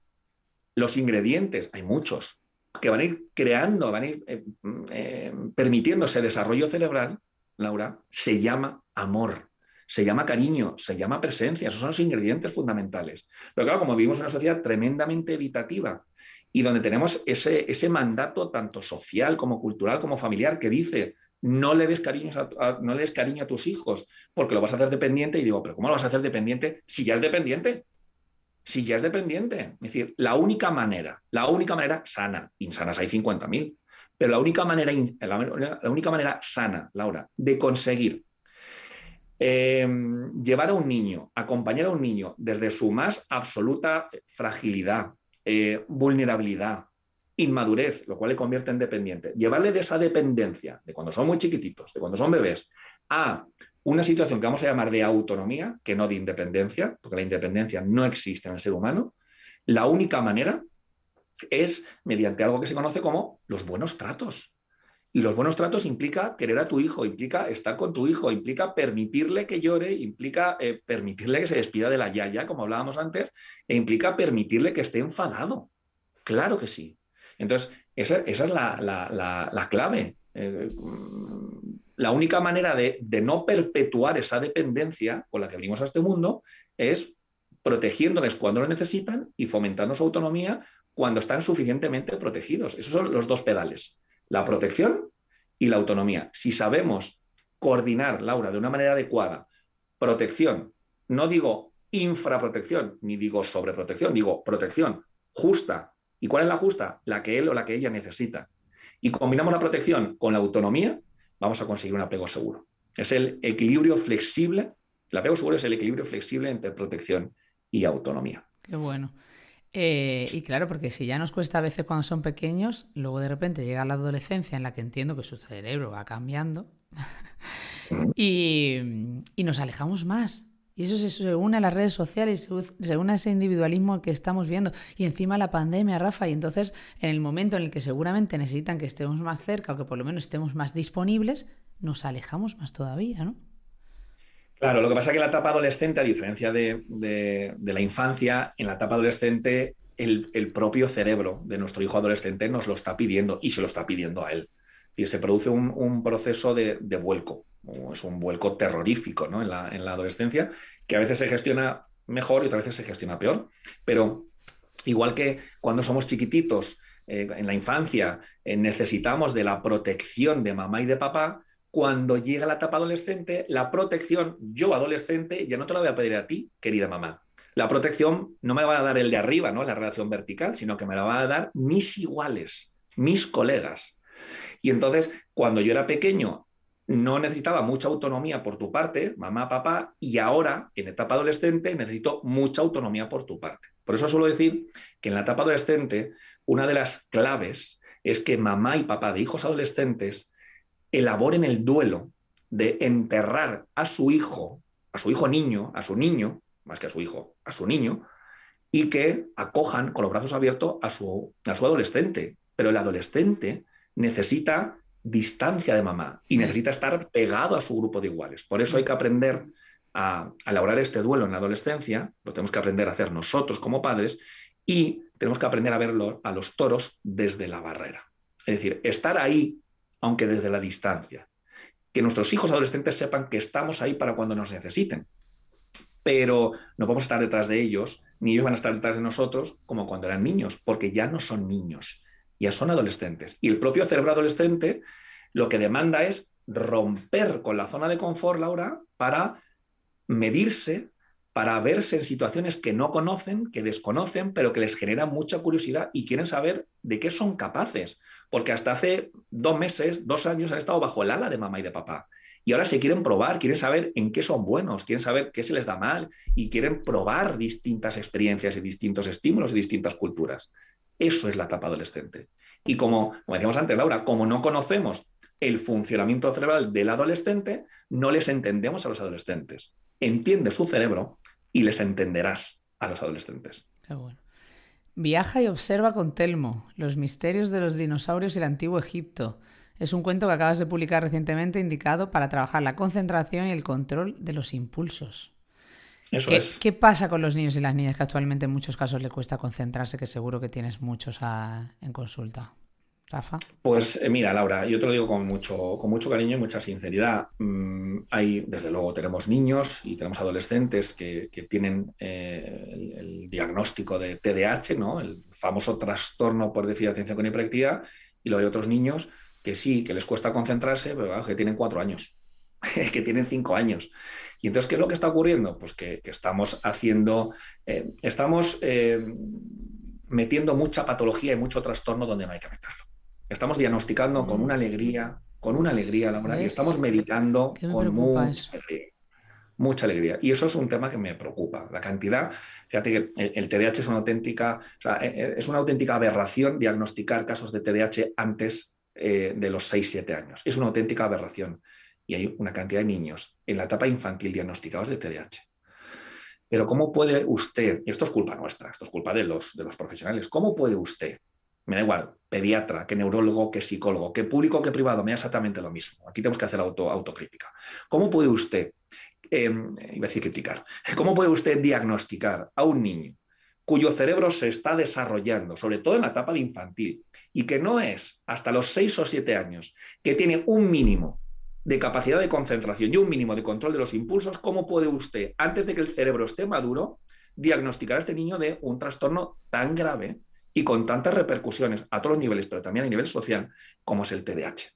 los ingredientes, hay muchos, que van a ir creando, van a ir permitiendo ese desarrollo cerebral, Laura, se llama amor, se llama cariño, se llama presencia. Esos son los ingredientes fundamentales. Pero claro, como vivimos en una sociedad tremendamente evitativa y donde tenemos ese mandato tanto social como cultural como familiar que dice no le des no le des cariño a tus hijos porque lo vas a hacer dependiente. Y digo, ¿pero cómo lo vas a hacer dependiente si ya es dependiente? Si ya es dependiente. Es decir, la única manera sana, insanas hay 50.000, pero la única manera sana, Laura, de conseguir llevar a un niño, acompañar a un niño desde su más absoluta fragilidad, vulnerabilidad, inmadurez, lo cual le convierte en dependiente, llevarle de esa dependencia, de cuando son muy chiquititos, de cuando son bebés, a una situación que vamos a llamar de autonomía, que no de independencia, porque la independencia no existe en el ser humano, la única manera es mediante algo que se conoce como los buenos tratos. Y los buenos tratos implica querer a tu hijo, implica estar con tu hijo, implica permitirle que llore, implica permitirle que se despida de la yaya, como hablábamos antes, e implica permitirle que esté enfadado. Claro que sí. Entonces, esa es la clave. La única manera de no perpetuar esa dependencia con la que venimos a este mundo es protegiéndoles cuando lo necesitan y fomentando su autonomía cuando están suficientemente protegidos. Esos son los dos pedales. La protección y la autonomía. Si sabemos coordinar, Laura, de una manera adecuada, protección, no digo infraprotección, ni digo sobreprotección, digo protección justa. ¿Y cuál es la justa? La que él o la que ella necesita. Y combinamos la protección con la autonomía, vamos a conseguir un apego seguro. Es el equilibrio flexible, el apego seguro es el equilibrio flexible entre protección y autonomía. Qué bueno. Y claro, porque si ya nos cuesta a veces cuando son pequeños, luego de repente llega la adolescencia en la que entiendo que su cerebro va cambiando y nos alejamos más. Y eso se une a las redes sociales, se une a ese individualismo que estamos viendo. Y encima la pandemia, Rafa, y entonces en el momento en el que seguramente necesitan que estemos más cerca o que por lo menos estemos más disponibles, nos alejamos más todavía, ¿no? Claro, lo que pasa es que en la etapa adolescente, a diferencia de la infancia, en la etapa adolescente el propio cerebro de nuestro hijo adolescente nos lo está pidiendo y se lo está pidiendo a él. Y se produce un proceso de vuelco, es un vuelco terrorífico, ¿no? en la adolescencia, que a veces se gestiona mejor y otras veces se gestiona peor. Pero igual que cuando somos chiquititos, en la infancia, necesitamos de la protección de mamá y de papá, cuando llega la etapa adolescente, la protección, yo adolescente, ya no te la voy a pedir a ti, querida mamá. La protección no me va a dar el de arriba, ¿no? La relación vertical, sino que me la va a dar mis iguales, mis colegas. Y entonces, cuando yo era pequeño, no necesitaba mucha autonomía por tu parte, mamá, papá, y ahora, en etapa adolescente, necesito mucha autonomía por tu parte. Por eso suelo decir que en la etapa adolescente, una de las claves es que mamá y papá de hijos adolescentes elaboren el duelo de enterrar a su hijo niño, a su niño, más que a su hijo, a su niño, y que acojan con los brazos abiertos a su adolescente. Pero el adolescente necesita distancia de mamá y necesita estar pegado a su grupo de iguales. Por eso hay que aprender a elaborar este duelo en la adolescencia, lo tenemos que aprender a hacer nosotros como padres y tenemos que aprender a verlo a los toros desde la barrera. Es decir, estar ahí aunque desde la distancia. Que nuestros hijos adolescentes sepan que estamos ahí para cuando nos necesiten. Pero no podemos estar detrás de ellos, ni ellos van a estar detrás de nosotros como cuando eran niños, porque ya no son niños, ya son adolescentes. Y el propio cerebro adolescente lo que demanda es romper con la zona de confort, Laura, para medirse, para verse en situaciones que no conocen, que desconocen, pero que les generan mucha curiosidad y quieren saber de qué son capaces. Porque hasta hace 2 meses, 2 años han estado bajo el ala de mamá y de papá. Y ahora se quieren probar, quieren saber en qué son buenos, quieren saber qué se les da mal y quieren probar distintas experiencias y distintos estímulos y distintas culturas. Eso es la etapa adolescente. Y como decíamos antes, Laura, como no conocemos el funcionamiento cerebral del adolescente, no les entendemos a los adolescentes. Entiende su cerebro y les entenderás a los adolescentes. Qué bueno. Viaja y observa con Telmo los misterios de los dinosaurios y el antiguo Egipto. Es un cuento que acabas de publicar recientemente indicado para trabajar la concentración y el control de los impulsos. Eso es. ¿Qué pasa con los niños y las niñas que actualmente en muchos casos les cuesta concentrarse, que seguro que tienes muchos en consulta? Rafa. Pues mira, Laura, yo te lo digo con mucho cariño y mucha sinceridad. Desde luego, tenemos niños y tenemos adolescentes que tienen el diagnóstico de TDAH, ¿no? El famoso trastorno por déficit de atención con hiperactividad, y luego hay otros niños que sí, que les cuesta concentrarse, pero claro, que tienen 4 años, que tienen 5 años. Y entonces, ¿qué es lo que está ocurriendo? Pues que estamos haciendo, metiendo mucha patología y mucho trastorno donde no hay que meterlo. Estamos diagnosticando con una alegría, Laura, y ¿Ves? estamos medicando ¿Qué me con preocupa eso? mucha alegría. Y eso es un tema que me preocupa. La cantidad, fíjate que el TDAH es es una auténtica aberración diagnosticar casos de TDAH antes de los 6-7 años. Es una auténtica aberración. Y hay una cantidad de niños en la etapa infantil diagnosticados de TDAH. Pero ¿cómo puede usted, y esto es culpa nuestra, esto es culpa de los profesionales, ¿cómo puede usted, me da igual, pediatra, que neurólogo, que psicólogo, que público, que privado, me da exactamente lo mismo? Aquí tenemos que hacer autocrítica. ¿Cómo puede usted, iba a decir criticar, cómo puede usted diagnosticar a un niño cuyo cerebro se está desarrollando, sobre todo en la etapa de infantil, y que no es hasta los 6 o 7 años, que tiene un mínimo de capacidad de concentración y un mínimo de control de los impulsos? ¿Cómo puede usted, antes de que el cerebro esté maduro, diagnosticar a este niño de un trastorno tan grave y con tantas repercusiones a todos los niveles, pero también a nivel social, como es el TDAH?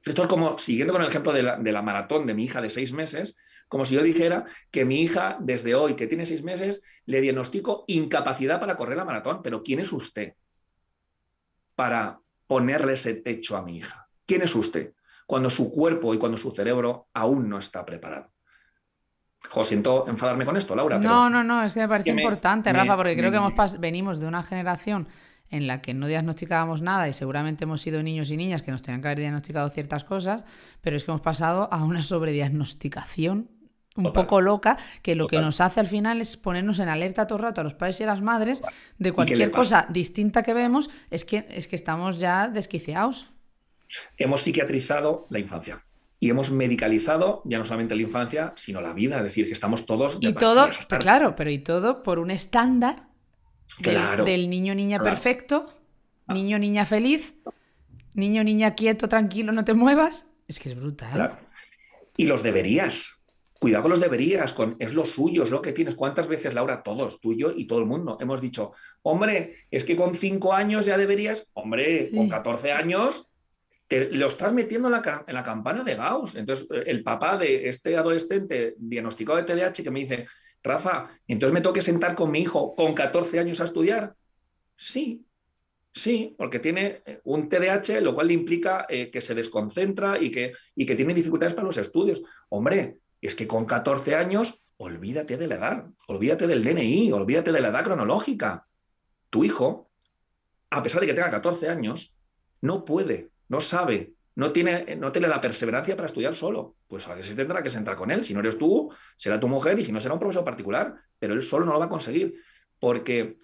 Esto es como, siguiendo con el ejemplo de la maratón de mi hija de 6 meses, como si yo dijera que mi hija, desde hoy, que tiene 6 meses, le diagnostico incapacidad para correr la maratón. Pero ¿quién es usted para ponerle ese techo a mi hija? ¿Quién es usted cuando su cuerpo y cuando su cerebro aún no está preparado? Jo, siento enfadarme con esto, Laura, pero No, es que me parece importante, Rafa, porque creo que me- venimos de una generación en la que no diagnosticábamos nada y seguramente hemos sido niños y niñas que nos tenían que haber diagnosticado ciertas cosas, pero es que hemos pasado a una sobrediagnosticación un Total, poco loca, que lo que total. nos hace al final es ponernos en alerta todo el rato a los padres y a las madres de ¿Y qué le cualquier pasa? cosa distinta que vemos, es que estamos ya desquiciados. Hemos psiquiatrizado la infancia y hemos medicalizado ya no solamente la infancia, sino la vida. Es decir, que estamos todos de Y todo, pastillas hasta... claro, pero y todo por un estándar Claro, del niño niña claro. perfecto, niño niña feliz, niño niña quieto, tranquilo, no te muevas. Es que es brutal. Claro. Y los deberías. Cuidado con los deberías, es lo suyo, es lo que tienes. ¿Cuántas veces, Laura, todos, tú y yo y todo el mundo, hemos dicho, hombre, es que con 5 años ya deberías, hombre, con Sí. 14 años te lo estás metiendo en la campana de Gauss? Entonces, el papá de este adolescente diagnosticado de TDAH que me dice, Rafa, entonces me tengo que sentar con mi hijo con 14 años a estudiar. Sí, sí, porque tiene un TDAH, lo cual le implica que se desconcentra y que tiene dificultades para los estudios. Hombre, es que con 14 años, olvídate de la edad, olvídate del DNI, olvídate de la edad cronológica. Tu hijo, a pesar de que tenga 14 años, no puede, no sabe, no tiene la perseverancia para estudiar solo. Pues a que se tendrá que sentar con él. Si no eres tú, será tu mujer, y si no, será un profesor particular. Pero él solo no lo va a conseguir porque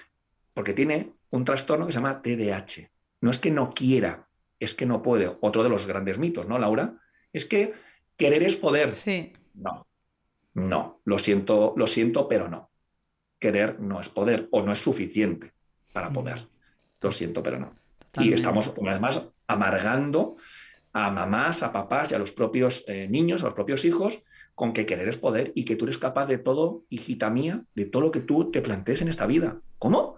tiene un trastorno que se llama TDAH. No es que no quiera, es que no puede. Otro de los grandes mitos, ¿no, Laura? Es que querer es poder. Sí. No, lo siento, pero no. Querer no es poder o no es suficiente para poder. Lo siento, pero no. Y Totalmente. estamos, además, amargando a mamás, a papás y a los propios niños, a los propios hijos, con que querer es poder y que tú eres capaz de todo, hijita mía, de todo lo que tú te plantees en esta vida. ¿Cómo?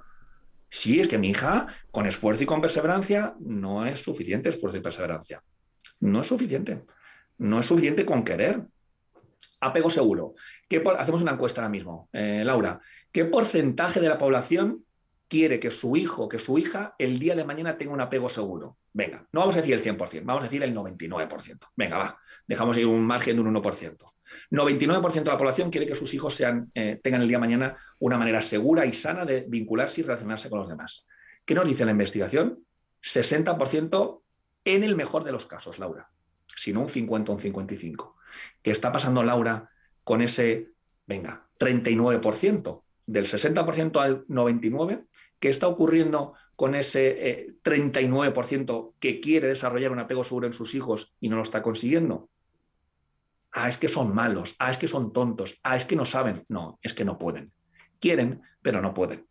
Sí, es que mi hija, con esfuerzo y con perseverancia, no es suficiente esfuerzo y perseverancia. No es suficiente. No es suficiente con querer. Apego seguro. Hacemos una encuesta ahora mismo, Laura. ¿Qué porcentaje de la población quiere que su hijo, que su hija, el día de mañana tenga un apego seguro? Venga, no vamos a decir el 100%, vamos a decir el 99%. Venga, va, dejamos ahí un margen de un 1%. 99% de la población quiere que sus hijos tengan el día de mañana una manera segura y sana de vincularse y relacionarse con los demás. ¿Qué nos dice la investigación? 60% en el mejor de los casos, Laura. Si no un 50 o un 55. ¿Qué está pasando, Laura, con ese, 39%? Del 60% al 99%, ¿qué está ocurriendo con ese 39% que quiere desarrollar un apego seguro en sus hijos y no lo está consiguiendo? Es que son malos, es que son tontos, es que no saben. No, es que no pueden. Quieren, pero no pueden.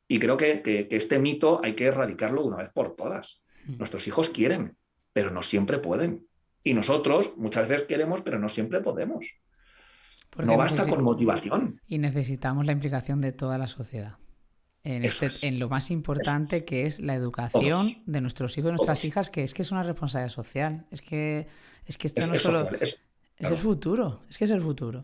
Y creo que este mito hay que erradicarlo de una vez por todas. Nuestros hijos quieren, pero no siempre pueden. Y nosotros muchas veces queremos, pero no siempre podemos. Porque No basta con motivación. Y necesitamos la implicación de toda la sociedad. Eso es. en lo más importante que es la educación de nuestros hijos y nuestras hijas, que es una responsabilidad social. Es que esto no Es solo social, es el claro. futuro, es que es el futuro.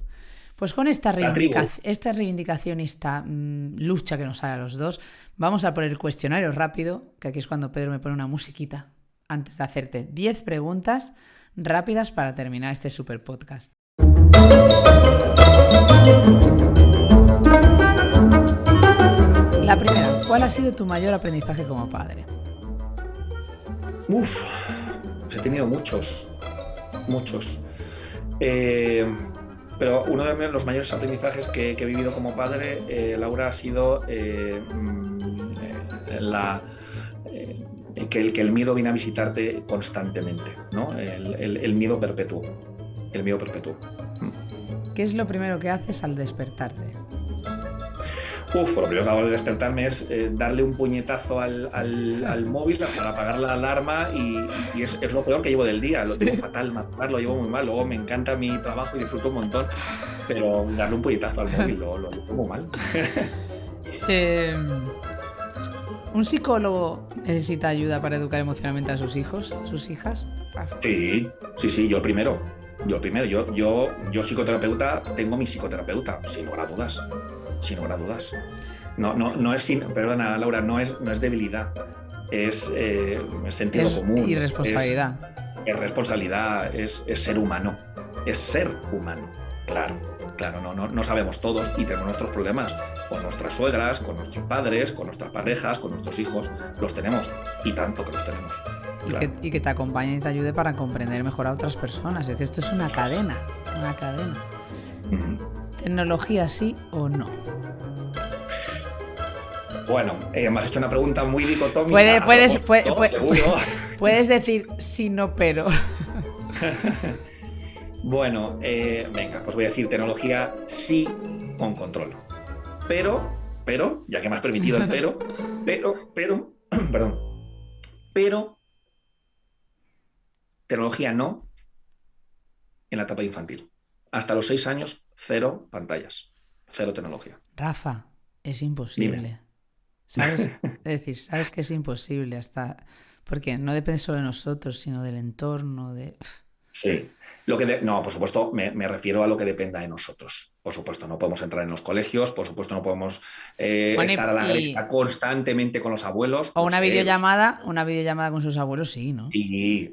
Pues con La tribu. esta reivindicación y esta lucha que nos sale a los dos, vamos a por el cuestionario rápido, que aquí es cuando Pedro me pone una musiquita antes de hacerte 10 preguntas rápidas para terminar este super podcast. La primera, ¿cuál ha sido tu mayor aprendizaje como padre? Uf, he tenido muchos. Pero uno de los mayores aprendizajes que he vivido como padre, Laura, ha sido que el miedo viene a visitarte constantemente, ¿no? El miedo perpetuo. El miedo perpetuo. ¿Qué es lo primero que haces al despertarte? Lo primero que hago al despertarme es darle un puñetazo al móvil para apagar la alarma y es lo peor que llevo del día. Lo llevo fatal, lo llevo muy mal. Luego me encanta mi trabajo y disfruto un montón, pero darle un puñetazo al móvil lo llevo muy mal. ¿Un psicólogo necesita ayuda para educar emocionalmente a sus hijos, sus hijas? Sí, yo primero. Yo psicoterapeuta, tengo mi psicoterapeuta, sin lugar a dudas. No es, perdona, Laura, no es debilidad, es sentido común. Y responsabilidad. Es responsabilidad, es ser humano. Es ser humano, claro, no sabemos todos y tenemos nuestros problemas con nuestras suegras, con nuestros padres, con nuestras parejas, con nuestros hijos, los tenemos y tanto que los tenemos. Claro. Y que te acompañe y te ayude para comprender mejor a otras personas. Es decir, esto es una cadena. ¿Tecnología sí o no? Bueno, me has hecho una pregunta muy dicotómica. Puedes decir sí, no, pero. Bueno, venga, pues voy a decir tecnología sí con control. Pero, ya que me has permitido el pero, tecnología no en la etapa infantil. Hasta los 6 años, 0 pantallas, 0 tecnología. Rafa, es imposible. Dime. ¿Sabes? Es decir, sabes que es imposible porque no depende solo de nosotros, sino del entorno, Sí. No, por supuesto, me refiero a lo que dependa de nosotros. Por supuesto, no podemos entrar en los colegios, por supuesto, no podemos estar a la grecha constantemente con los abuelos. O una videollamada con sus abuelos, sí, ¿no?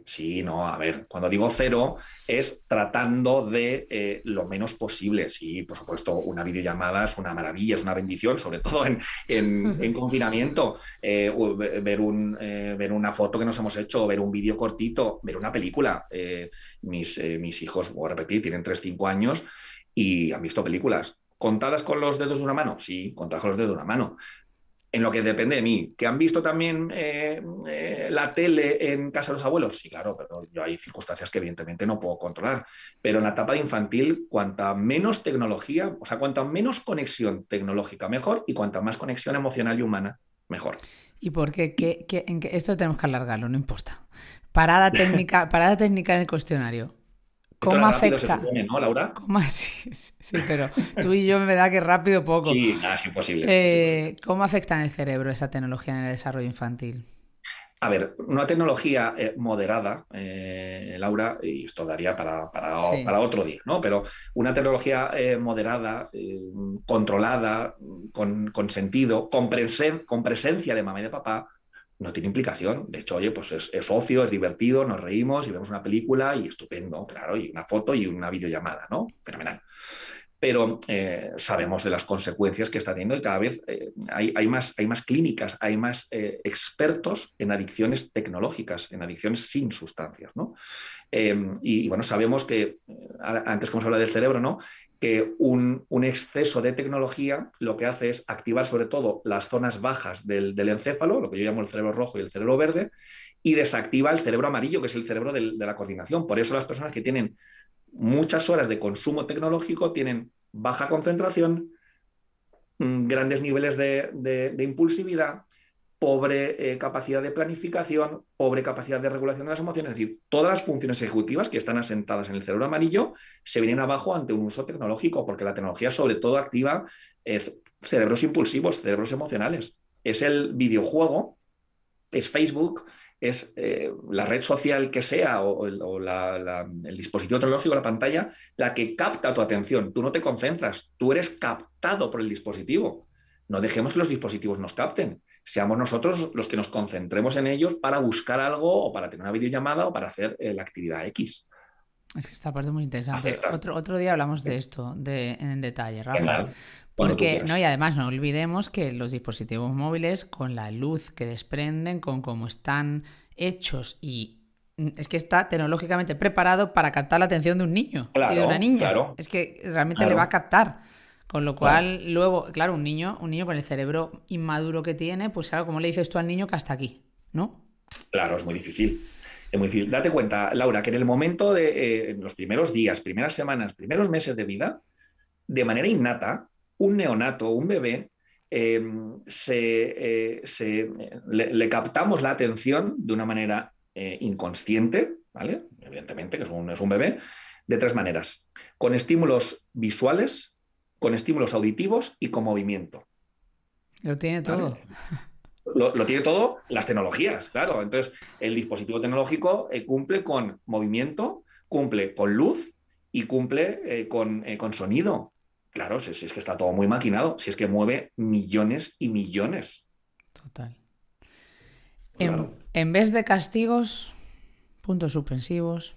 Sí, no, a ver, cuando digo 0 es tratando de lo menos posible. Sí, por supuesto, una videollamada es una maravilla, es una bendición, sobre todo en confinamiento. Ver una foto que nos hemos hecho, ver un vídeo cortito, ver una película. Mis hijos, voy a repetir, tienen 3-5 años y han visto películas. ¿Contadas con los dedos de una mano? Sí, contadas con los dedos de una mano. En lo que depende de mí. ¿Que han visto también la tele en casa de los abuelos? Sí, claro, pero yo hay circunstancias que evidentemente no puedo controlar. Pero en la etapa infantil, cuanta menos tecnología, o sea, cuanta menos conexión tecnológica, mejor, y cuanta más conexión emocional y humana, mejor. ¿Y por qué? Esto tenemos que alargarlo, no importa. Parada técnica en el cuestionario. ¿Cómo afecta? Se supone, ¿no, Laura? ¿Cómo así? Sí, pero tú y yo me da que rápido poco. Sí, nada, es imposible. ¿Cómo afecta en el cerebro esa tecnología en el desarrollo infantil? A ver, una tecnología moderada, Laura, y esto daría para otro día, ¿no? Pero una tecnología moderada, controlada, con sentido, con presencia de mamá y de papá, no tiene implicación. De hecho, oye, pues es ocio, es divertido, nos reímos y vemos una película y estupendo, claro, y una foto y una videollamada, ¿no? Fenomenal. Pero sabemos de las consecuencias que está teniendo y cada vez hay más clínicas, hay más expertos en adicciones tecnológicas, en adicciones sin sustancias, ¿no? Y bueno, sabemos que, antes que hemos hablado del cerebro, ¿no? Que un exceso de tecnología lo que hace es activar sobre todo las zonas bajas del encéfalo, lo que yo llamo el cerebro rojo y el cerebro verde, y desactiva el cerebro amarillo, que es el cerebro de la coordinación. Por eso las personas que tienen muchas horas de consumo tecnológico tienen baja concentración, grandes niveles de impulsividad, pobre capacidad de planificación, pobre capacidad de regulación de las emociones. Es decir, todas las funciones ejecutivas que están asentadas en el cerebro amarillo se vienen abajo ante un uso tecnológico, porque la tecnología sobre todo activa cerebros impulsivos, cerebros emocionales. Es el videojuego, es Facebook, es la red social que sea o el dispositivo tecnológico, la pantalla, la que capta tu atención. Tú no te concentras, tú eres captado por el dispositivo. No dejemos que los dispositivos nos capten. Seamos nosotros los que nos concentremos en ellos para buscar algo o para tener una videollamada o para hacer la actividad X. Es que esta parte es muy interesante. Afecta. Otro día hablamos de esto en detalle, Rafa. Genial. Cuando tú Porque, quieras. no, y además no olvidemos que los dispositivos móviles, con la luz que desprenden, con cómo están hechos y es que está tecnológicamente preparado para captar la atención de un niño y de una niña. Claro. Es que realmente Claro. le va a captar. Con lo cual, luego, claro, un niño con el cerebro inmaduro que tiene, pues claro, ¿cómo le dices tú al niño que hasta aquí? ¿No? Claro, es muy difícil. Es muy difícil. Date cuenta, Laura, que en el momento de en los primeros días, primeras semanas, primeros meses de vida, de manera innata, un neonato, un bebé, le captamos la atención de una manera inconsciente, ¿vale? Evidentemente, que es un bebé, de tres maneras: con estímulos visuales, con estímulos auditivos y con movimiento. Lo tiene todo. ¿Vale? Lo tiene todo las tecnologías, claro. Entonces, el dispositivo tecnológico cumple con movimiento, cumple con luz y cumple con sonido. Claro, si es que está todo muy maquinado, si es que mueve millones y millones. Total. Claro. En vez de castigos, puntos suspensivos.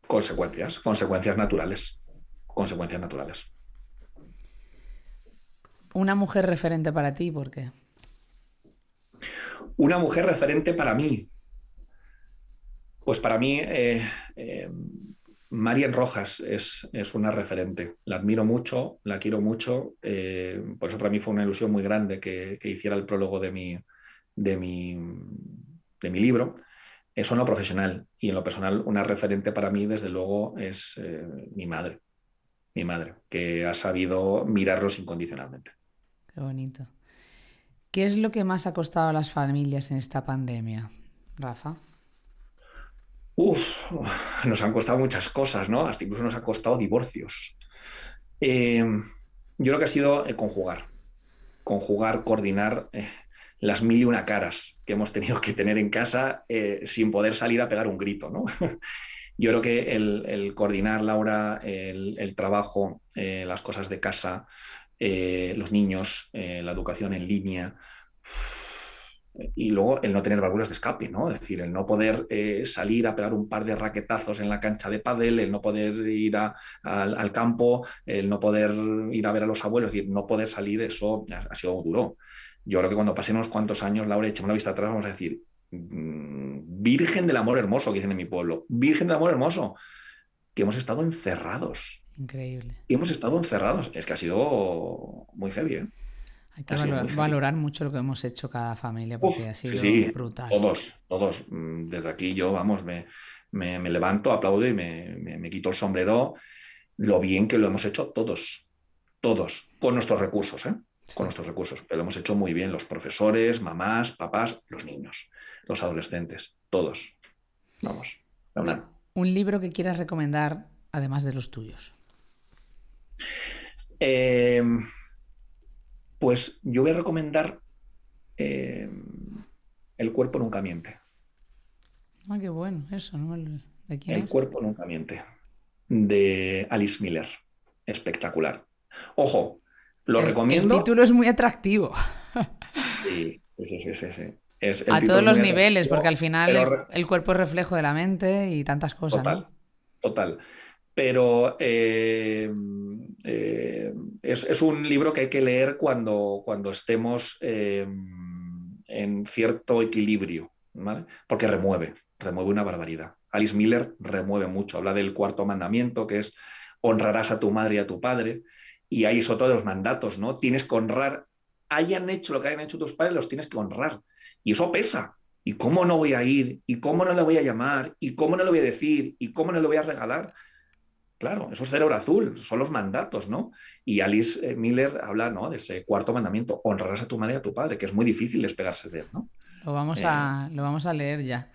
Consecuencias naturales. Consecuencias naturales. Una mujer referente para ti, ¿por qué? Una mujer referente para mí. Pues para mí, Marian Rojas es una referente. La admiro mucho, la quiero mucho. Por eso para mí fue una ilusión muy grande que hiciera el prólogo de mi libro. Eso en lo profesional. Y en lo personal, una referente para mí, desde luego, es mi madre. Mi madre, que ha sabido mirarlos incondicionalmente. Qué bonito. ¿Qué es lo que más ha costado a las familias en esta pandemia, Rafa? Nos han costado muchas cosas, ¿no? Hasta incluso nos ha costado divorcios. Yo creo que ha sido conjugar, coordinar las mil y una caras que hemos tenido que tener en casa sin poder salir a pegar un grito, ¿no? Yo creo que el coordinar, Laura, el trabajo, las cosas de casa, los niños, la educación en línea, y luego el no tener válvulas de escape, ¿no? Es decir, el no poder salir a pegar un par de raquetazos en la cancha de pádel, el no poder ir al campo, el no poder ir a ver a los abuelos, es decir, no poder salir, eso ha sido duro. Yo creo que cuando pasen unos cuantos años, Laura, echemos la vista atrás, vamos a decir, Virgen del Amor Hermoso, que dicen en mi pueblo, Virgen del Amor Hermoso, que hemos estado encerrados. Increíble. Y hemos estado encerrados. Es que ha sido muy heavy, ¿eh? Hay que valorar mucho lo que hemos hecho cada familia, porque ha sido brutal. Todos. Desde aquí yo, vamos, me levanto, aplaudo y me quito el sombrero. Lo bien que lo hemos hecho todos, con nuestros recursos, ¿eh? Sí. Con nuestros recursos. Pero lo hemos hecho muy bien los profesores, mamás, papás, los niños, los adolescentes, todos. Vamos, un libro que quieras recomendar, además de los tuyos. Pues yo voy a recomendar El cuerpo nunca miente. Ah, qué bueno, eso, ¿no? ¿De quién es? El cuerpo nunca miente, de Alice Miller. Espectacular. Ojo, lo recomiendo. El título es muy atractivo. Sí. A todos los niveles, porque al final el cuerpo es reflejo de la mente y tantas cosas, Total. Pero es un libro que hay que leer cuando estemos en cierto equilibrio, ¿vale? Porque remueve una barbaridad. Alice Miller remueve mucho. Habla del cuarto mandamiento, que es honrarás a tu madre y a tu padre. Y ahí son todos los mandatos, ¿no? Tienes que honrar. Hayan hecho lo que hayan hecho tus padres, los tienes que honrar. Y eso pesa. ¿Y cómo no voy a ir? ¿Y cómo no le voy a llamar? ¿Y cómo no le voy a decir? ¿Y cómo no le voy a regalar? Claro, eso es cerebro azul, son los mandatos, ¿no? Y Alice Miller habla, ¿no?, de ese cuarto mandamiento, honrarás a tu madre y a tu padre, que es muy difícil despegarse de él, ¿no? Lo vamos a leer ya.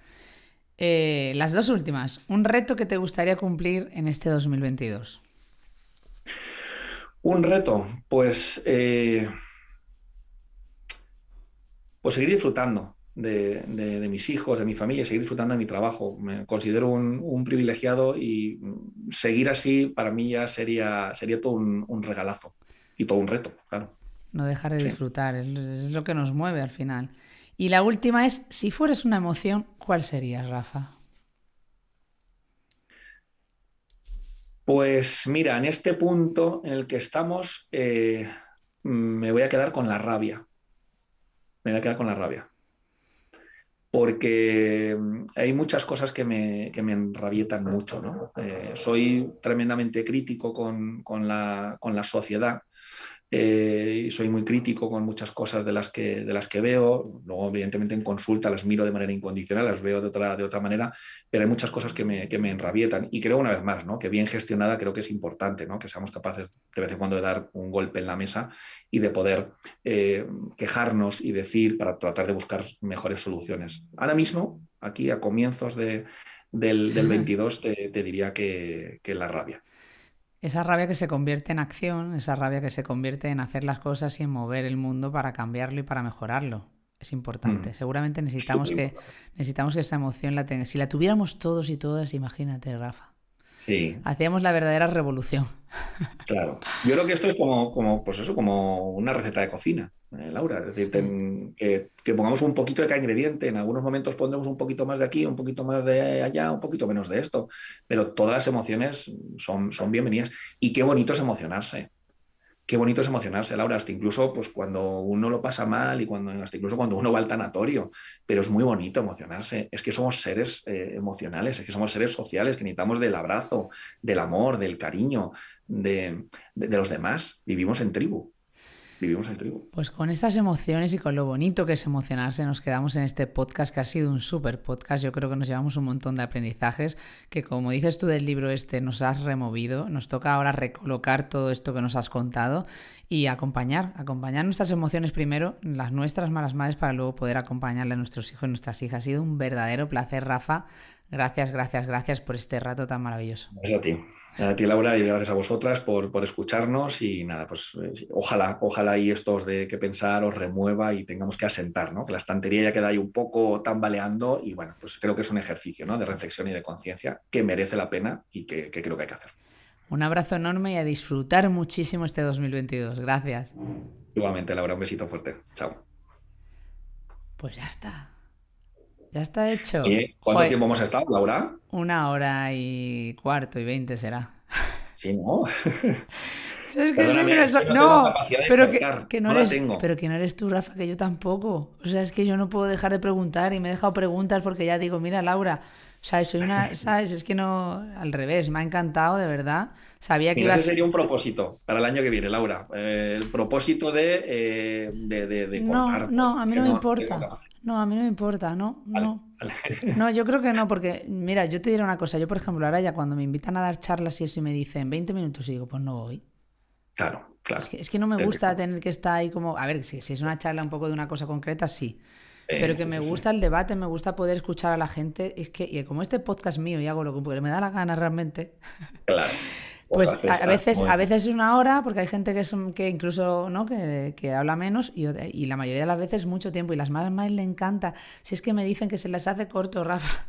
Las dos últimas. Un reto que te gustaría cumplir en este 2022. Un reto, pues seguir disfrutando de mis hijos, de mi familia, seguir disfrutando de mi trabajo. Me considero un privilegiado y seguir así para mí ya sería todo un regalazo y todo un reto, claro. No dejar de Sí. disfrutar, es lo que nos mueve al final. Y la última es, si fueres una emoción, ¿cuál serías, Rafa? Pues mira, en este punto en el que estamos, me voy a quedar con la rabia. Me voy a quedar con la rabia. Porque hay muchas cosas que me enrabietan mucho, ¿no? Soy tremendamente crítico con la sociedad. Y soy muy crítico con muchas cosas de las que veo. Luego, evidentemente, en consulta las miro de manera incondicional, las veo de otra manera, pero hay muchas cosas que me enrabietan. Y creo, una vez más, ¿no?, que bien gestionada creo que es importante, ¿no?, que seamos capaces de vez en cuando de dar un golpe en la mesa y de poder quejarnos y decir para tratar de buscar mejores soluciones. Ahora mismo, aquí a comienzos del 22, te diría que la rabia. Esa rabia que se convierte en acción, esa rabia que se convierte en hacer las cosas y en mover el mundo para cambiarlo y para mejorarlo. Es importante. Seguramente necesitamos que esa emoción la tenga. Si la tuviéramos todos y todas, imagínate, Rafa. Sí. Hacíamos la verdadera revolución. Claro. Yo creo que esto es pues eso, como una receta de cocina, Laura. Es decir, Sí. que pongamos un poquito de cada ingrediente. En algunos momentos pondremos un poquito más de aquí, un poquito más de allá, un poquito menos de esto. Pero todas las emociones son bienvenidas. Y qué bonito es emocionarse. Qué bonito es emocionarse, Laura, hasta incluso pues, cuando uno lo pasa mal y hasta incluso cuando uno va al tanatorio, pero es muy bonito emocionarse. Es que somos seres emocionales, es que somos seres sociales, que necesitamos del abrazo, del amor, del cariño, de los demás. Vivimos en tribu, vivimos en tribu. Pues con estas emociones y con lo bonito que es emocionarse, nos quedamos en este podcast que ha sido un súper podcast. Yo creo que nos llevamos un montón de aprendizajes que, como dices tú del libro este, nos has removido. Nos toca ahora recolocar todo esto que nos has contado y acompañar nuestras emociones primero, las nuestras malas madres, para luego poder acompañarle a nuestros hijos y nuestras hijas. Ha sido un verdadero placer, Rafa. Gracias por este rato tan maravilloso. Gracias a ti, Laura, y gracias a vosotras por escucharnos y nada, pues ojalá y esto os dé que pensar, os remueva y tengamos que asentar, ¿no? Que la estantería ya queda ahí un poco tambaleando y bueno, pues creo que es un ejercicio, ¿no?, de reflexión y de conciencia que merece la pena y que creo que hay que hacer. Un abrazo enorme y a disfrutar muchísimo este 2022. Gracias. Igualmente, Laura, un besito fuerte. Chao. Pues ya está. Ya está hecho. ¿Cuánto tiempo hemos estado, Laura? 1 hora y 15 será. Sí, ¿no? Perdóname, no, pero que no eres tú, Rafa, que yo tampoco. O sea, es que yo no puedo dejar de preguntar y me he dejado preguntas porque ya digo, mira, Laura, ¿sabes? ¿Sabes? Es que no, al revés, me ha encantado, de verdad. Sabía que ese sería un propósito para el año que viene, Laura. El propósito de contar. No, a mí no me importa. No, a mí no me importa, no. No, yo creo que no, porque, mira, yo te diré una cosa. Yo, por ejemplo, ahora ya cuando me invitan a dar charlas y eso y me dicen 20 minutos, y digo, pues no voy. Claro. Es que no me gusta tener que estar ahí como... A ver, si es una charla un poco de una cosa concreta, sí. Pero que me gusta el debate, me gusta poder escuchar a la gente. Es que, y como este podcast mío y hago lo que me da la gana realmente... Claro. Pues a veces es 1 hora, porque hay gente que incluso, ¿no?, que habla menos, y la mayoría de las veces mucho tiempo, y las madres le encanta. Si es que me dicen que se les hace corto, Rafa.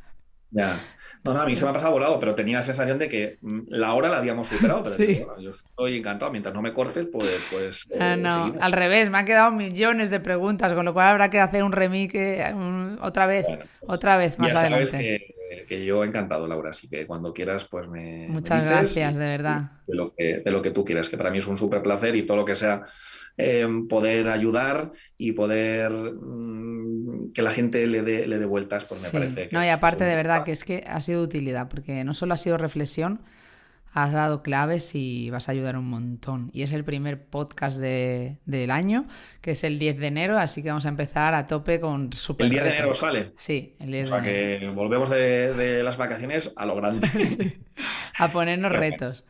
Ya. No, a mí se me ha pasado volado, pero tenía la sensación de que la hora la habíamos superado, pero sí. Bueno, yo estoy encantado, mientras no me cortes, pues no, al revés, me han quedado millones de preguntas, con lo cual habrá que hacer un remake otra vez más ya adelante. Sabes que yo encantado, Laura, así que cuando quieras, pues Muchas gracias, de verdad. De lo que tú quieras, que para mí es un súper placer y todo lo que sea poder ayudar y poder que la gente le dé vueltas, pues me parece que... No, y aparte de verdad que es que ha sido utilidad, porque no solo ha sido reflexión, has dado claves y vas a ayudar un montón. Y es el primer podcast del año, que es el 10 de enero, así que vamos a empezar a tope con super reto. ¿El 10 de enero sale? Sí, el 10 de enero. O sea que volvemos de las vacaciones a lo grande. Sí. a ponernos retos.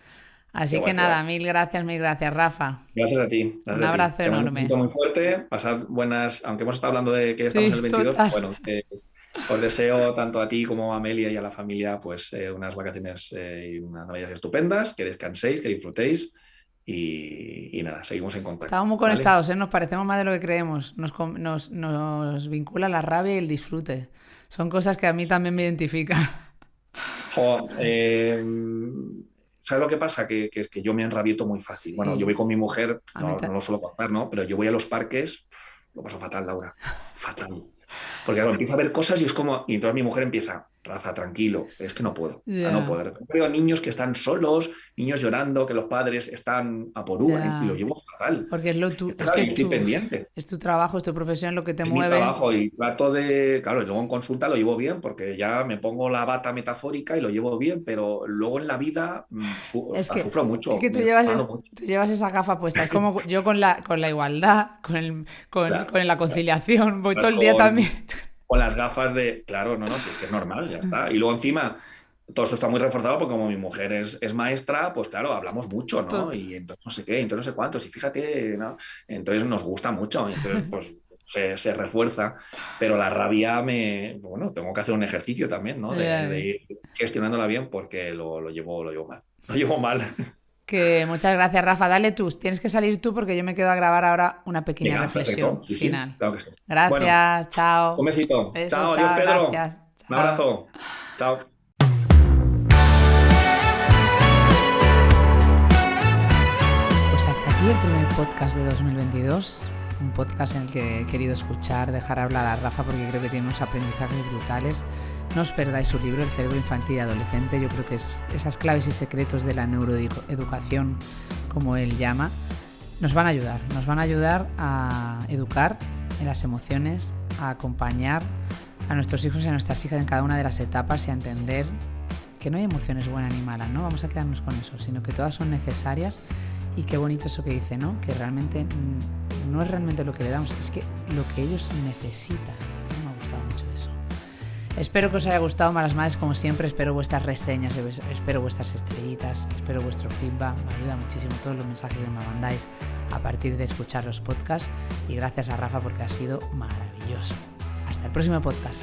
Así que nada, mil gracias, Rafa. Gracias a ti. Gracias Un abrazo Te mando un enorme. besito muy fuerte. Pasad buenas, aunque hemos estado hablando de que ya estamos en el 22, total. bueno, os deseo tanto a ti como a Amelia y a la familia pues unas vacaciones y unas navidades estupendas, que descanséis, que disfrutéis y nada, seguimos en contacto. Estamos muy ¿vale? conectados, nos parecemos más de lo que creemos. Nos vincula la rabia y el disfrute. Son cosas que a mí también me identifican. Jo, ¿sabes lo que pasa? Que es que yo me enrabieto muy fácil. Sí. Bueno, yo voy con mi mujer, A mí no lo suelo contar, ¿no? Pero yo voy a los parques, lo paso fatal, Laura. Fatal. Porque claro, empiezo a ver cosas y es como. Y entonces mi mujer empieza, Rafa, tranquilo, es que no puedo. Ya. No puedo. Veo niños que están solos, niños llorando, que los padres están a por uva Ya. y lo llevo fatal. Porque es Claro, y estoy pendiente. es tu trabajo, es tu profesión lo que te Es mueve. mi trabajo y trato de, claro, luego en consulta lo llevo bien porque ya me pongo la bata metafórica y lo llevo bien, pero luego en la vida Es que, sufro mucho. es que tú me llevas, enfado mucho. tú llevas esa gafa puesta. Es como yo con la igualdad, Claro, con la conciliación, voy todo el con- día también. Con las gafas de, claro, no, si es que es normal, ya está. Y luego encima, todo esto está muy reforzado porque como mi mujer es maestra, pues claro, hablamos mucho, ¿no? Todo. Y entonces no sé qué, entonces no sé cuántos, y fíjate, ¿no? Entonces nos gusta mucho, entonces pues se refuerza, pero la rabia bueno, tengo que hacer un ejercicio también, ¿no? De ir gestionándola bien porque lo llevo mal. Lo llevo mal. Que muchas gracias, Rafa. Dale tú. Tienes que salir tú porque yo me quedo a grabar ahora una pequeña Venga, reflexión perfecto. Sí, final. claro que sí. Gracias, Bueno, chao. un besito. Beso, Chao, adiós, Pedro. gracias. Un Chao. abrazo. Chao. Pues hasta aquí el primer podcast de 2022. Un podcast en el que he querido escuchar, dejar hablar a Rafa porque creo que tiene unos aprendizajes brutales. No os perdáis su libro, El cerebro infantil y adolescente. Yo creo que es esas claves y secretos de la neuroeducación, como él llama, nos van a ayudar a educar en las emociones, a acompañar a nuestros hijos y a nuestras hijas en cada una de las etapas y a entender que no hay emociones buenas ni malas, no vamos a quedarnos con eso, sino que todas son necesarias. Y qué bonito eso que dice, ¿no? Que realmente no es realmente lo que le damos, es que lo que ellos necesitan. Me ha gustado mucho eso. Espero que os haya gustado, malas madres, como siempre. Espero vuestras reseñas, espero vuestras estrellitas, espero vuestro feedback. Me ayuda muchísimo todos los mensajes que me mandáis a partir de escuchar los podcasts. Y gracias a Rafa porque ha sido maravilloso. Hasta el próximo podcast.